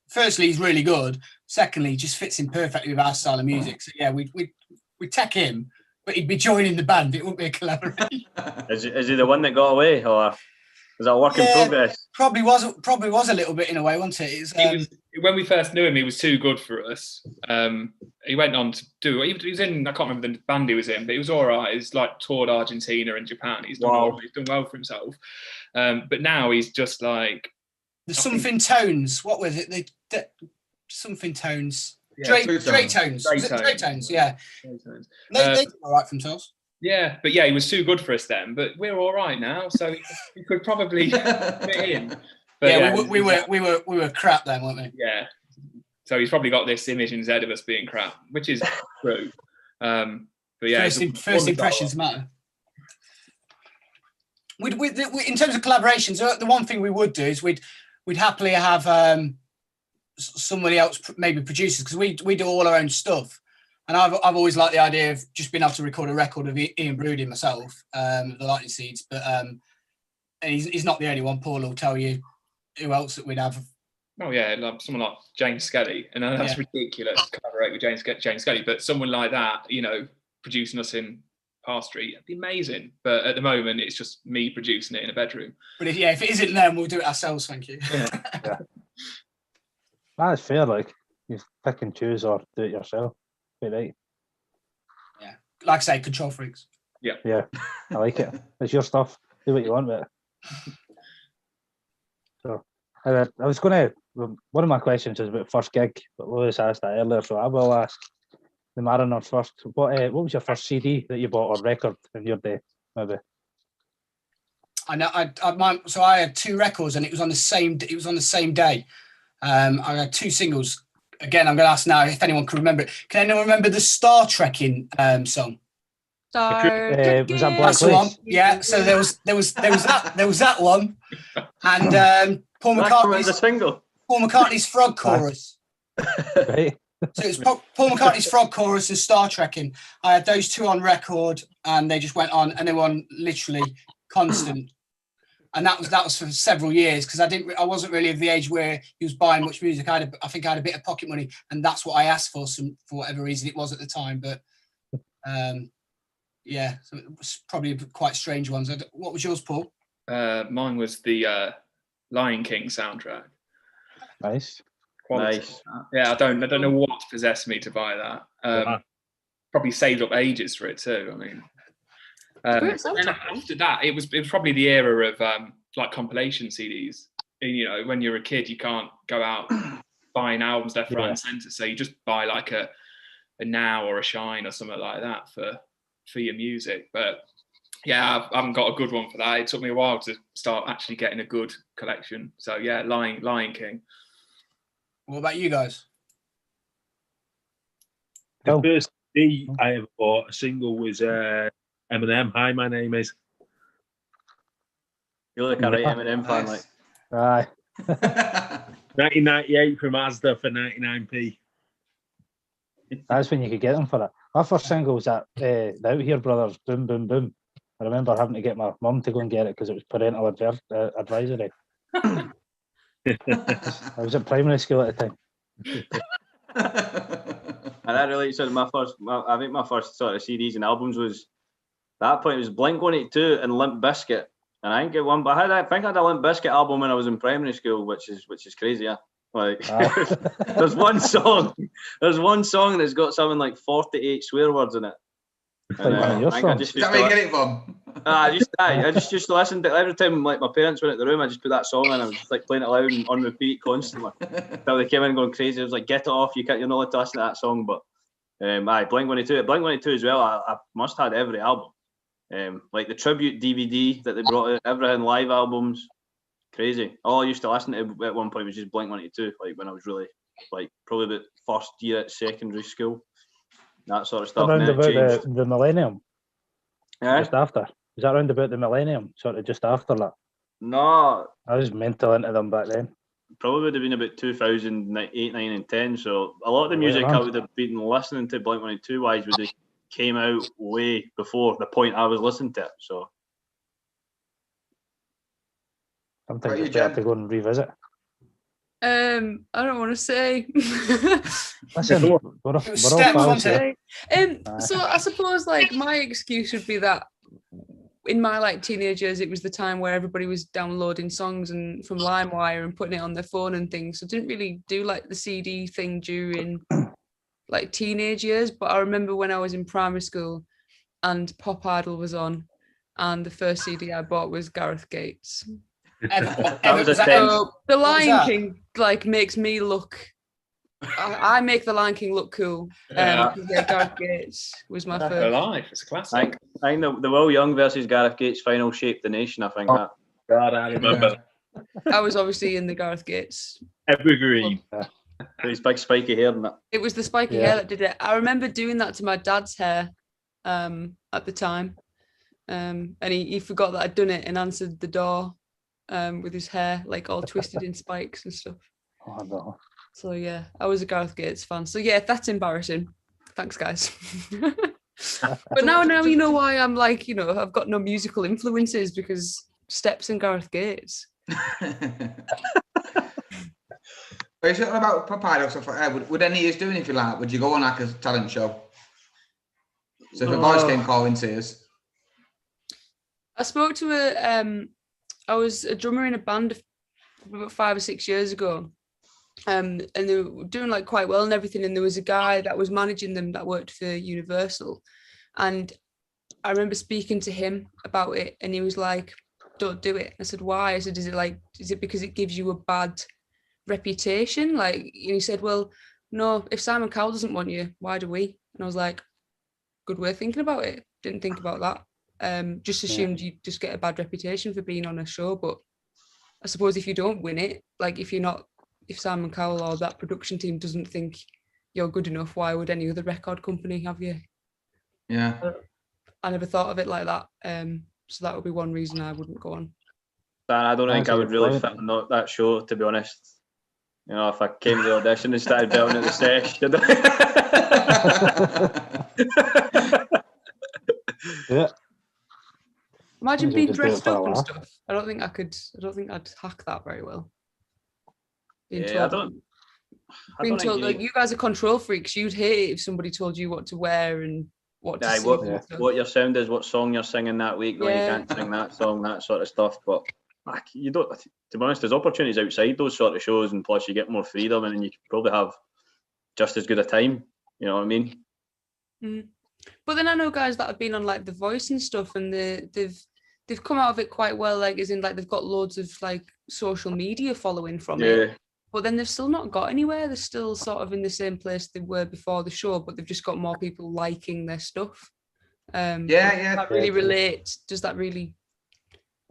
firstly he's really good. Secondly, he just fits in perfectly with our style of music. So yeah, we tech him, but he'd be joining the band. It wouldn't be a collaboration.
Is he the one that got away, or is that a work in progress?
Probably was a little bit in a way, wasn't it?
When we first knew him, he was too good for us. He went on to do. He was in. I can't remember the band he was in, but he was all right. He's like toured Argentina and Japan. He's done well for himself. But now he's just like
the something tones. What was it? Something tones. Yeah, Drake tones. Drake tones. Yeah. They did all right for themselves.
Yeah, but yeah, he was too good for us then. But we're all right now, so we could probably fit in. But
yeah, we were crap then, weren't we?
Yeah. So he's probably got this image in his head of us being crap, which is true. But yeah,
first impressions matter. In terms of collaborations, the one thing we would do is we'd happily have somebody else, maybe producers, because we do all our own stuff. And I've always liked the idea of just being able to record a record of Ian Broody myself, the Lightning Seeds. But and he's not the only one. Paul will tell you who else that we'd have.
Oh yeah, like someone like James Skelly, and that's ridiculous to collaborate with James Skelly. But someone like that, producing us in Park Street, it'd be amazing. But at the moment, it's just me producing it in a bedroom.
But if it isn't them, we'll do it ourselves. Thank you.
Yeah. That's fair. Like you pick and choose or do it yourself. Right.
Yeah, like I say, control freaks.
Yeah, I like it. It's your stuff. Do what you want with it. So, I was going to. One of my questions is about first gig, but Lewis asked that earlier, so I will ask the Mariners first. What was your first CD that you bought or record in your day, maybe?
I know. So I had 2 records, and it was on the same. It was on the same day. I had 2 singles. Again, I'm going to ask now if anyone can remember it. Can anyone remember the Star Trekking song?
Was that Black
Lace? Yeah. So there was that one, and Paul McCartney's Frog Chorus.
Right.
So it was Paul McCartney's Frog Chorus and Star Trekking. I had those 2 on record, and they just went on, and they were on literally constant. And that was for several years because I wasn't really of the age where he was buying much music. I think I had a bit of pocket money, and that's what I asked for for whatever reason it was at the time. But yeah, so it was probably quite strange ones. What was yours, Paul?
Mine was the Lion King soundtrack.
Nice.
Quality. Nice. Yeah, I don't know what possessed me to buy that. Probably saved up ages for it too. I mean. And after that, it was probably the era of like compilation CDs. And, when you're a kid, you can't go out buying albums left, right, and centre. So you just buy like a Now or a Shine or something like that for your music. But yeah, I haven't got a good one for that. It took me a while to start actually getting a good collection. So yeah, Lion King.
What about you guys?
The first CD I ever bought, a single, was Eminem, Hi, My Name Is.
You look at Eminem fan, like.
Aye.
1998 from Asda for 99p.
That's when you could get them for it. My first single was that the Out Here Brothers, Boom Boom Boom. I remember having to get my mum to go and get it because it was parental advisory. I was at primary school at the time.
And that really said I think my first sort of CDs and albums was. At that point, it was Blink-182 and Limp Bizkit, and I didn't get one. But I think I had a Limp Bizkit album when I was in primary school, which is crazy. Yeah, like there's one song that's got something like 48 swear words in it.
Is that where you get it from?
I just used to listen to it every time. Like my parents went out the room, I just put that song in. I was just like playing it loud and on repeat constantly. Until they came in going crazy. I was like, "Get it off! You're not allowed to listen to that song." But Blink-182 as well. I must have had every album. Like the tribute DVD that they brought out, everything, live albums, crazy. All I used to listen to at one point was just Blink-182. Like when I was really like probably about first year at secondary school, that sort of stuff.
Around about the millennium.
Yeah.
Just after. Is that around about the millennium? Sort of just after that?
No.
I was mental into them back then.
Probably would have been about 2008, 9 and 10. So a lot of the music I would have been listening to Blink-182 wise would have came out way before the point I was listening to it. So
Sometimes it's better to go and revisit.
I don't want to say.
Listen, we're all pals here.
So I suppose like my excuse would be that in my like teenage years, it was the time where everybody was downloading songs and from LimeWire and putting it on their phone and things. So I didn't really do like the CD thing during like teenage years. But I remember when I was in primary school and Pop Idol was on, and the first CD I bought was Gareth Gates. The Lion King like makes me look. I make the Lion King look cool. Gareth Gates was my first.
Alive, it's a classic.
I think the Will Young versus Gareth Gates final shaped the nation. I think that.
God, I remember.
I was obviously in the Gareth Gates.
Evergreen.
His big spiky hair and that.
It was the spiky hair that did it. I remember doing that to my dad's hair at the time. And he forgot that I'd done it and answered the door with his hair like all twisted in spikes and stuff.
Oh no.
So yeah, I was a Gareth Gates fan. So yeah, that's embarrassing. Thanks, guys. But now you know why I'm like, I've got no musical influences because Steps and Gareth Gates.
Are you talking about Pop Idol stuff like that? Would any of you do anything like that? Would you go on like a talent show? So if a voice came calling to us.
I spoke to I was a drummer in a band about 5 or 6 years ago. And they were doing like quite well and everything. And there was a guy that was managing them that worked for Universal. And I remember speaking to him about it and he was like, don't do it. I said, why? I said, is it because it gives you a bad reputation? Like, and he said, well, no, if Simon Cowell doesn't want you, why do we? And I was like, good way of thinking about it. Didn't think about that. Just assumed you just get a bad reputation for being on a show. But I suppose if you don't win it, like if Simon Cowell or that production team doesn't think you're good enough, why would any other record company have you?
Yeah.
I never thought of it like that. So that would be one reason I wouldn't go on.
I don't think I would really fit on that show, to be honest. If I came to the audition and started belting at the session.
Yeah.
Imagine being dressed up and stuff. I don't think I'd hack that very well.
I don't
being told like you guys are control freaks. You'd hate it if somebody told you what to wear and what to sing.
What your sound is, what song you're singing that week. No, you can't sing that song, that sort of stuff. But you don't. To be honest, there's opportunities outside those sort of shows, and plus you get more freedom, and you can probably have just as good a time. You know what I mean?
Mm-hmm. But then I know guys that have been on like The Voice and stuff, and they've come out of it quite well. Like, as in, like they've got loads of like social media following from it. But then they've still not got anywhere. They're still sort of in the same place they were before the show, but they've just got more people liking their stuff. Does that really relate? Does that really?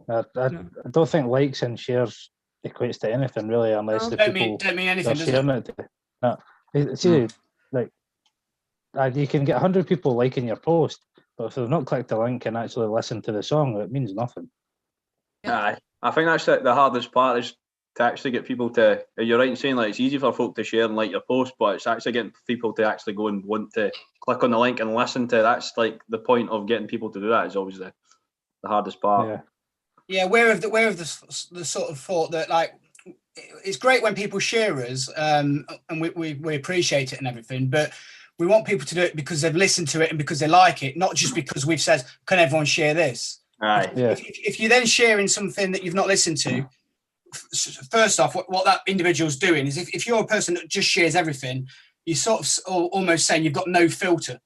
I
don't think likes and shares equates to anything really, unless the people
don't mean anything,
are sharing it. No, see, like you can get 100 people liking your post, but if they've not clicked the link and actually listened to the song, it means nothing.
I think that's the hardest part is to actually get people to. You're right in saying like it's easy for folk to share and like your post, but it's actually getting people to actually go and want to click on the link and listen to. That's like the point of getting people to do that is always the hardest part.
Yeah, we're of the sort of thought that like it's great when people share us, and we appreciate it and everything, but we want people to do it because they've listened to it and because they like it, not just because we've said, can everyone share this?
Right.
If you're then sharing something that you've not listened to, first off, what that individual's doing is if you're a person that just shares everything, you're sort of almost saying you've got no filter.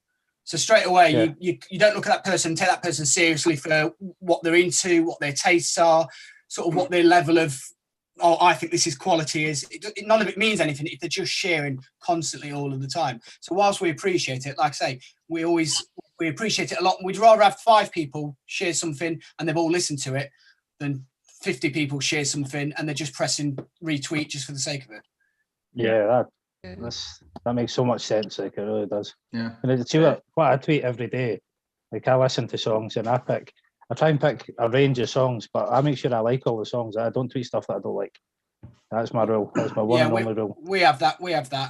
So straight away, you don't look at that person, take that person seriously for what they're into, what their tastes are, sort of what their level of, oh, I think this is quality is. None of it means anything if they're just sharing constantly all of the time. So whilst we appreciate it, like I say, we appreciate it a lot. We'd rather have 5 people share something and they've all listened to it than 50 people share something and they're just pressing retweet just for the sake of it.
Yeah, that makes so much sense. Like, it really does.
Yeah.
And it's what I tweet every day. Like, I listen to songs and I try and pick a range of songs, but I make sure I like all the songs. I don't tweet stuff that I don't like. That's my rule. That's my one and only rule.
We have that,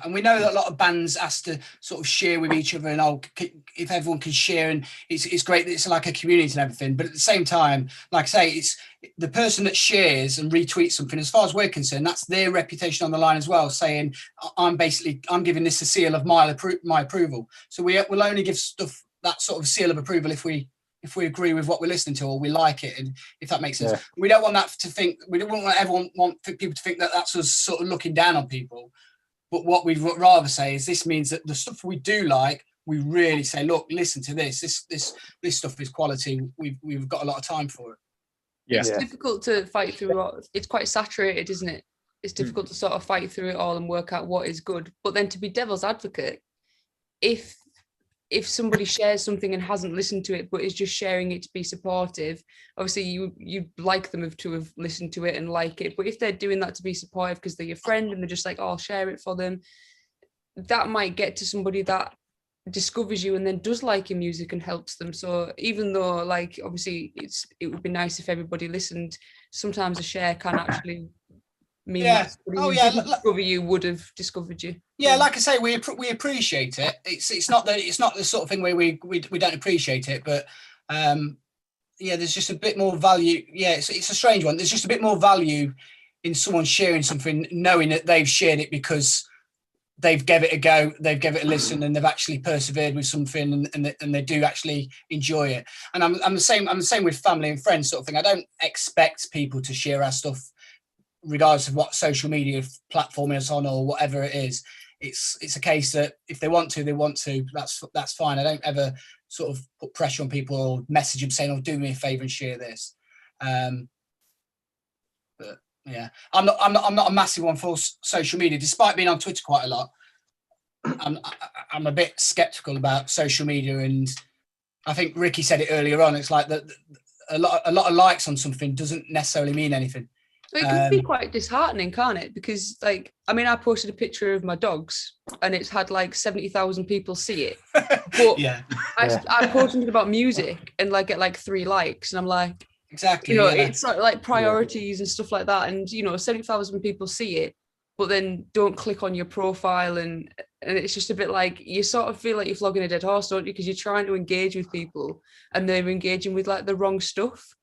and we know that a lot of bands has to sort of share with each other, and if everyone can share, and it's great that it's like a community and everything. But at the same time, like I say, it's the person that shares and retweets something. As far as we're concerned, that's their reputation on the line as well. Saying I'm giving this a seal of my approval. So we'll only give stuff that sort of seal of approval if we agree with what we're listening to or we like it, and if that makes sense. We don't want that to think, we don't want people to think that that's us sort of looking down on people. But what we'd rather say is this means that the stuff we do like, we really say, look, listen to this stuff is quality. We've got a lot of time for it.
It's difficult to fight through. It's quite saturated, isn't it? It's difficult to sort of fight through it all and work out what is good. But then to be devil's advocate, if somebody shares something and hasn't listened to it but is just sharing it to be supportive, obviously you'd like them to have listened to it and like it. But if they're doing that to be supportive because they're your friend and they're just like, oh, I'll share it for them, that might get to somebody that discovers you and then does like your music and helps them. So even though, like, obviously it would be nice if everybody listened, sometimes a share can actually mean that somebody who didn't discover you would have discovered you.
Yeah, like I say, we appreciate it. It's not the sort of thing where we don't appreciate it, but there's just a bit more value. Yeah, it's a strange one. There's just a bit more value in someone sharing something, knowing that they've shared it because they've gave it a go, they've gave it a listen, and they've actually persevered with something, and they do actually enjoy it. And I'm the same with family and friends sort of thing. I don't expect people to share our stuff regardless of what social media platform it's on or whatever it is. It's a case that if they want to, that's fine. I don't ever sort of put pressure on people or message them saying, oh, do me a favor and share this. But yeah, I'm not a massive one for social media, despite being on Twitter quite a lot. I'm a bit skeptical about social media, and I think Ricky said it earlier on. It's like that a lot of likes on something doesn't necessarily mean anything.
It can be quite disheartening, can't it? Because, like, I mean, I posted a picture of my dogs and it's had like 70,000 people see it. But I posted something about music and like get like 3 likes, and I'm like,
exactly,
it's like priorities and stuff like that. And 70,000 people see it, but then don't click on your profile, and it's just a bit like, you sort of feel like you're flogging a dead horse, don't you? Because you're trying to engage with people and they're engaging with like the wrong stuff.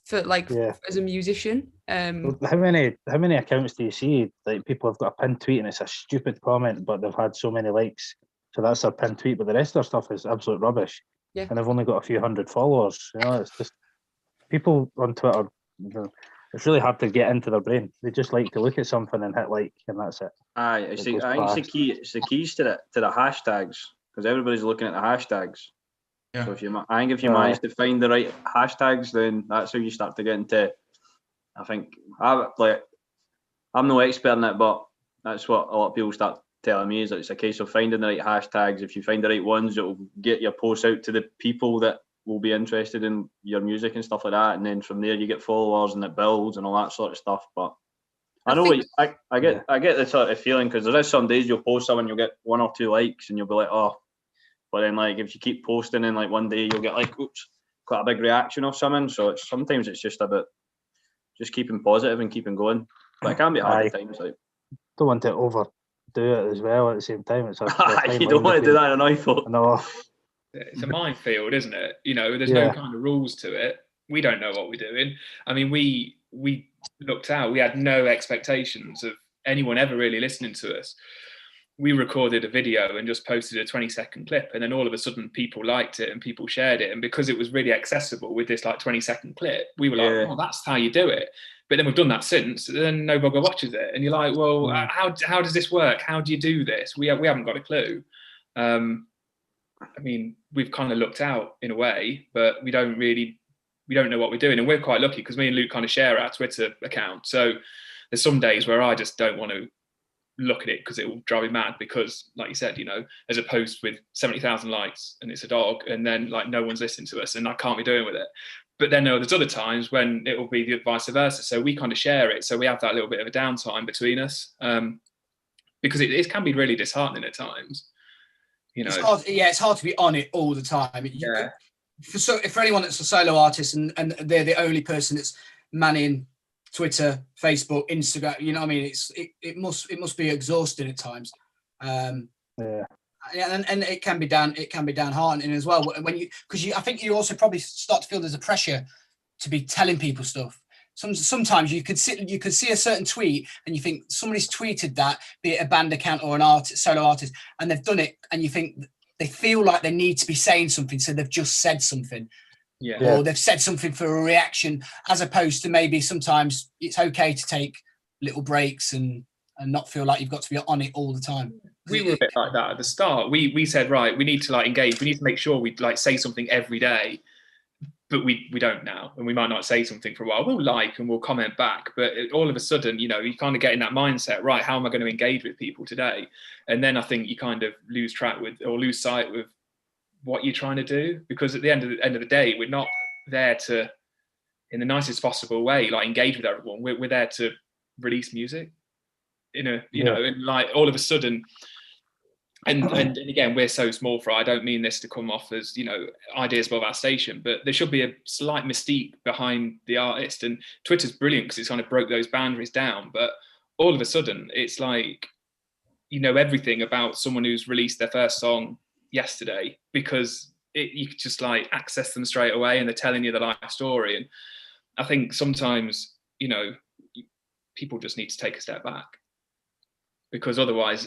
For like as a musician,
how many accounts do you see like people have got a pinned tweet and it's a stupid comment but they've had so many likes, so that's their pinned tweet, but the rest of their stuff is absolute rubbish, and they've only got a few hundred followers. It's just people on Twitter, it's really hard to get into their brain. They just like to look at something and hit like, and that's it.
I think it's the keys to the hashtags, because everybody's looking at the hashtags. Yeah. So if you manage to find the right hashtags, then that's how you start to get into. I think I'm no expert in it, but that's what a lot of people start telling me, is that it's a case of finding the right hashtags. If you find the right ones, it will get your posts out to the people that will be interested in your music and stuff like that. And then from there you get followers and it builds and all that sort of stuff. But I get the sort of feeling, because there is some days you'll post something, you'll get 1 or 2 likes and you'll be like, oh. But then, like, if you keep posting, and like one day you'll get like, quite a big reaction of something. So sometimes it's just about just keeping positive and keeping going. But it can be hard at times. Like,
don't want to overdo it as well at the same time. It's
you don't want to do that in an iPhone.
No.
It's a minefield, isn't it? There's no kind of rules to it. We don't know what we're doing. I mean, we looked out. We had no expectations of anyone ever really listening to us. We recorded a video and just posted a 20-second clip, and then all of a sudden people liked it and people shared it, and because it was really accessible with this like 20-second clip, we were like, oh, that's how you do it. But then we've done that since, and then no bugger watches it, and you're like, well, how does this work? How do you do this? We haven't got a clue. I mean, we've kind of looked out in a way, but we don't know what we're doing. And we're quite lucky because me and Luke kind of share our Twitter account. So there's some days where I just don't want to look at it because it will drive me mad, because like you said, you know, there's a post with 70,000 likes and it's a dog, and then like no one's listening to us and I can't be doing with it. But then there's other times when it will be the vice versa. So we kind of share it. So we have that little bit of a downtime between us, because it can be really disheartening at times. You know,
it's hard to be on it all the time. For anyone that's a solo artist and they're the only person that's manning Twitter, Facebook, Instagram, you know what I mean? It must be exhausting at times. And it can be downheartening as well when I think you also probably start to feel there's a pressure to be telling people stuff. Sometimes you could see a certain tweet and you think somebody's tweeted that, be it a band account or an solo artist, and they've done it, and you think they feel like they need to be saying something, so they've just said something. Or they've said something for a reaction, as opposed to maybe sometimes it's okay to take little breaks and not feel like you've got to be on it all the time.
We were a bit like that at the start. We said, right, we need to like engage. We need to make sure we like say something every day, but we don't now. And we might not say something for a while. We'll like and we'll comment back, but all of a sudden, you know, you kind of get in that mindset, right, how am I going to engage with people today? And then I think you kind of lose sight with what you're trying to do, because at the end of the day, we're not there to, in the nicest possible way, like engage with everyone. We're there to release music in a, you know, and like all of a sudden, and again, we're so small fry. I don't mean this to come off as, you know, ideas above our station, but there should be a slight mystique behind the artist. And Twitter's brilliant because it's kind of broke those boundaries down. But all of a sudden, it's like, you know, everything about someone who's released their first song yesterday, because you could just like access them straight away and they're telling you the life story. And I think sometimes, you know, people just need to take a step back, because otherwise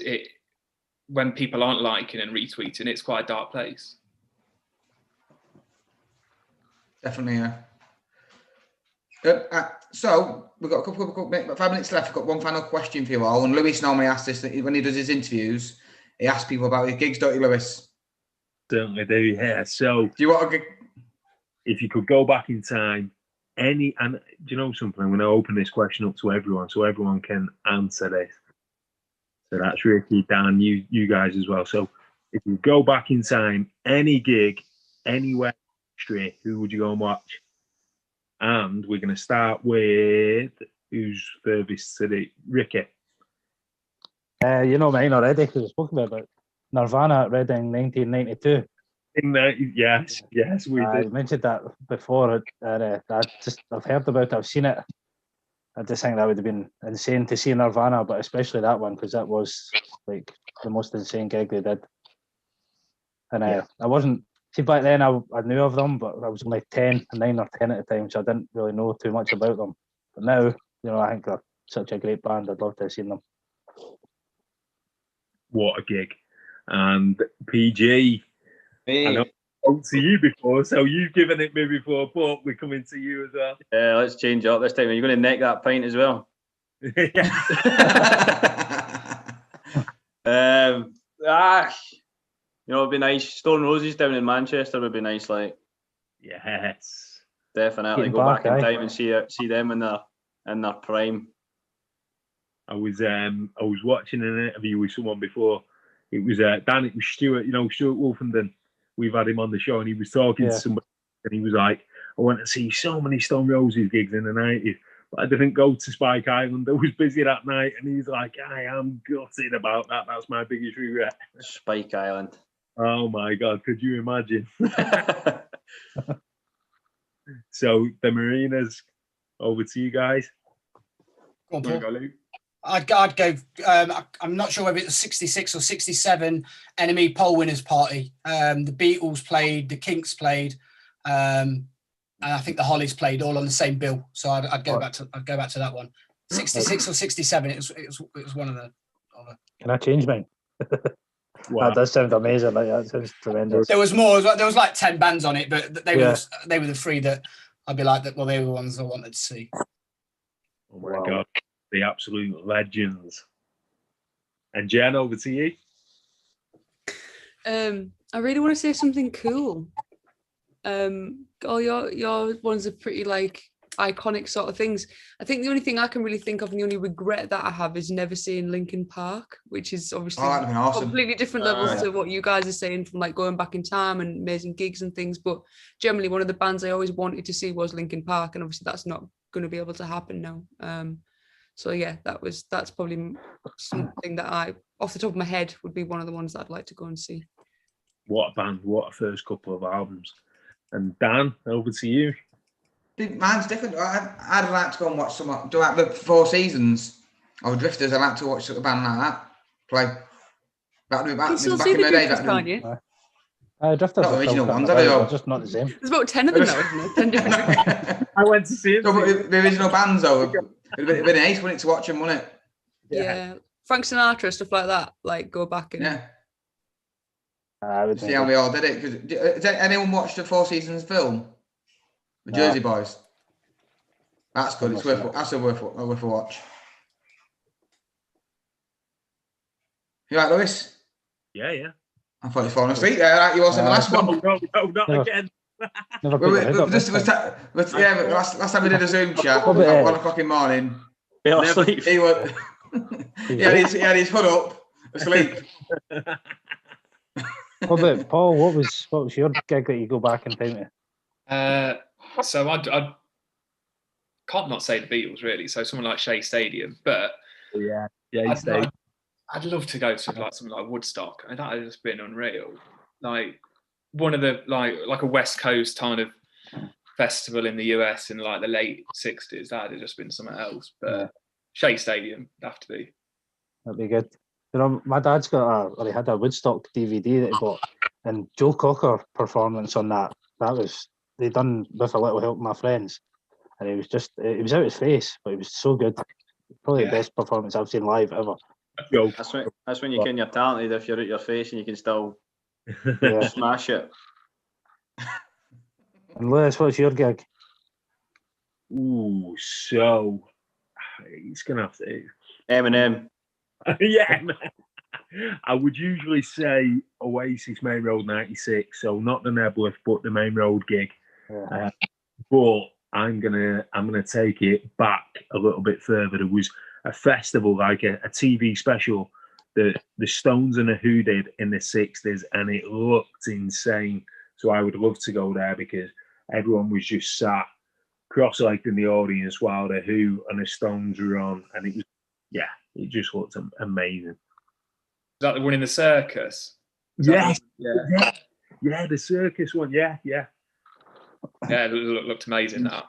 when people aren't liking and retweeting, it's quite a dark place.
Definitely, yeah. So we've got 5 minutes left. I've got one final question for you all. And Lewis normally asks this when he does his interviews. He asks people about his gigs, don't you, Lewis?
Certainly do, yeah. So,
do you want to?
If you could go back in time, and do you know something? I'm going to open this question up to everyone, so everyone can answer this. So that's Ricky, Dan, you guys as well. So, if you go back in time, any gig, anywhere, history, who would you go and watch? And we're going to start with who's furthest to the Ricky.
You know mine already because I spoke about it. Nirvana at Reading, 1992. Yes, we did. I mentioned that before, and I've heard about it, I've seen it. I just think that would have been insane to see Nirvana, but especially that one, because that was like the most insane gig they did. And I wasn't, see, back then I knew of them, but I was only 9 or 10 at the time, so I didn't really know too much about them. But now, you know, I think they're such a great band. I'd love to have seen them.
What a gig. And PG,
Me.
I know I spoke to you before, so you've given it me before, but we're coming to you as well.
Yeah, let's change up this time. Are you going to neck that pint as well? You know, it'd be nice. Stone Roses down in Manchester would be nice. Like,
yes,
definitely go back in time and see them in their prime.
I was watching an interview with someone before. It was Dan. It was Stuart. You know, Stuart Wolfenden. We've had him on the show, and he was talking to somebody, and he was like, "I went to see so many Stone Roses gigs in the 90s, but I didn't go to Spike Island. I was busy that night." And he's like, "I am gutted about that. That's my biggest regret."
Spike Island.
Oh my God, could you imagine? So the Marinas, over to you guys.
Go on, Paul. I'd go. I'm not sure whether it's 66 or 67 Enemy Poll Winners Party. The Beatles played, the Kinks played, and I think the Hollies played all on the same bill. So I'd go back to that one. 66 or 67. It was one of the.
Can I change mine? Wow. That does sound amazing. Like, that sounds tremendous.
There was more. There was like 10 bands on it, but they were the three that I'd be like that. Well, they were the ones I wanted to see.
Oh my God, the absolute legends. And Jen, over to you.
I really want to say something cool. All your ones are pretty like iconic sort of things. I think the only thing I can really think of and the only regret that I have is never seeing Linkin Park, which is obviously
awesome.
Completely different levels to what you guys are saying from like going back in time and amazing gigs and things. But generally one of the bands I always wanted to see was Linkin Park, and obviously that's not going to be able to happen now. So yeah, that's probably something that I, off the top of my head, would be one of the ones that I'd like to go and see.
What a band, what a first couple of albums. And Dan, over to you.
I think mine's different. I'd like to go and watch some, do like the Four Seasons or Drifters. I'd like to watch a band like that play.
You can still see the Drifters, can't you?
Drifters
not
are
original
still
ones,
they're just not the same.
There's about 10 of them now, isn't there? 10 different.
I went to see it.
No, but the original bands though, it'd been ace, wouldn't it, to watch them, wouldn't it?
Yeah. Frank Sinatra, stuff like that. Like go back and
I would see how we all did it. Has anyone watched the Four Seasons film? The Jersey Boys. That's good. It's worth a watch. You right, Lewis?
Yeah.
I thought you fallen asleep there. Like you was in the last one.
No, not again.
Last time we did a Zoom chat, it was at 1 o'clock in the morning.
Fell asleep.
He had his hood up, asleep.
What about Paul? What was your gig that you go back in time
to? So I can't not say the Beatles really. So someone like Shea Stadium, but I'd love to go to like something like Woodstock. I mean, that has just been unreal. Like one of the like a West Coast kind of festival in the US in like the late 60s. That had just been something else. But Shea Stadium would have to be.
That'd be good. You know, my dad's he had a Woodstock DVD that he bought, and Joe Cocker performance on that was they done with a little help from my friends, and it was out of his face, but it was so good. Probably the best performance I've seen live ever.
That's when you can you're talented if you're at your face and you can still smash it.
And Lewis, what's your gig?
Ooh, so he's gonna have to
Eminem.
Yeah, I would usually say Oasis Main Road 96, so not the Nebulous, but the Main Road gig.
Yeah.
But I'm gonna take it back a little bit further. There was a festival, like a TV special that the Stones and the Who did in the 60s, and it looked insane. So I would love to go there because everyone was just sat cross-legged in the audience while the Who and the Stones were on, and it was it just looked amazing.
Is that the one in the circus?
Yeah, the circus one. Yeah.
Yeah, it looked amazing. That.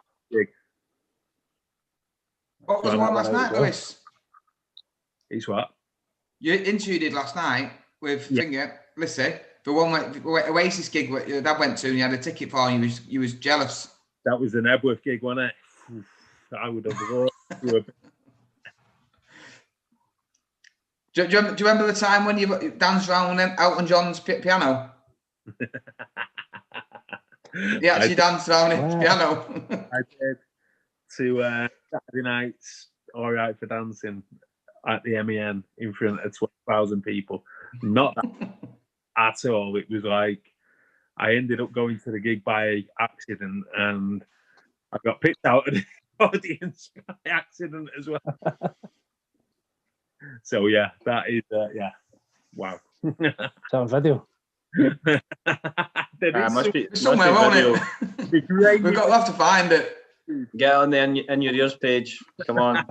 What was the one last night, Lewis?
It's what?
You interviewed last night with Finger, Lissy, the one Oasis gig that Dad went to and you had a ticket for and you was jealous.
That was the Nebworth gig, wasn't it? I would have loved.
Do you remember the time when you danced around Elton John's piano? He actually danced around his piano.
I did. To Saturday nights, all right for dancing at the MEN in front of 12,000 people. Not that at all. It was like I ended up going to the gig by accident, and I got picked out of the audience by accident as well. So yeah, that is wow.
It's on video.
Must be
somewhere, won't it? We'll have to find it.
Get on the in your ears page. Come on.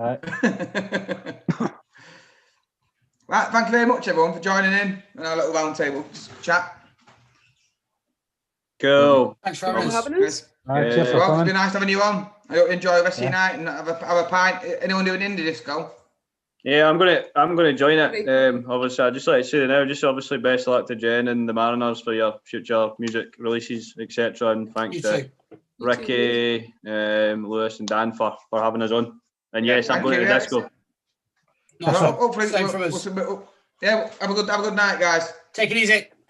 Right, thank you very much, everyone, for joining in our little roundtable chat.
Cool.
Thanks for having us.
It's been nice having you on. I hope you enjoy the rest of your night and have a pint. Anyone doing indie disco?
Yeah, I'm gonna join it. Obviously, I'd just like to say now, just obviously best of luck to Jen and the Mariners for your future music releases, etc. And thanks to Ricky, Lewis, and Dan for having us on. And yes, I'm going to the disco.
Hopefully, have a good night, guys.
Take it easy.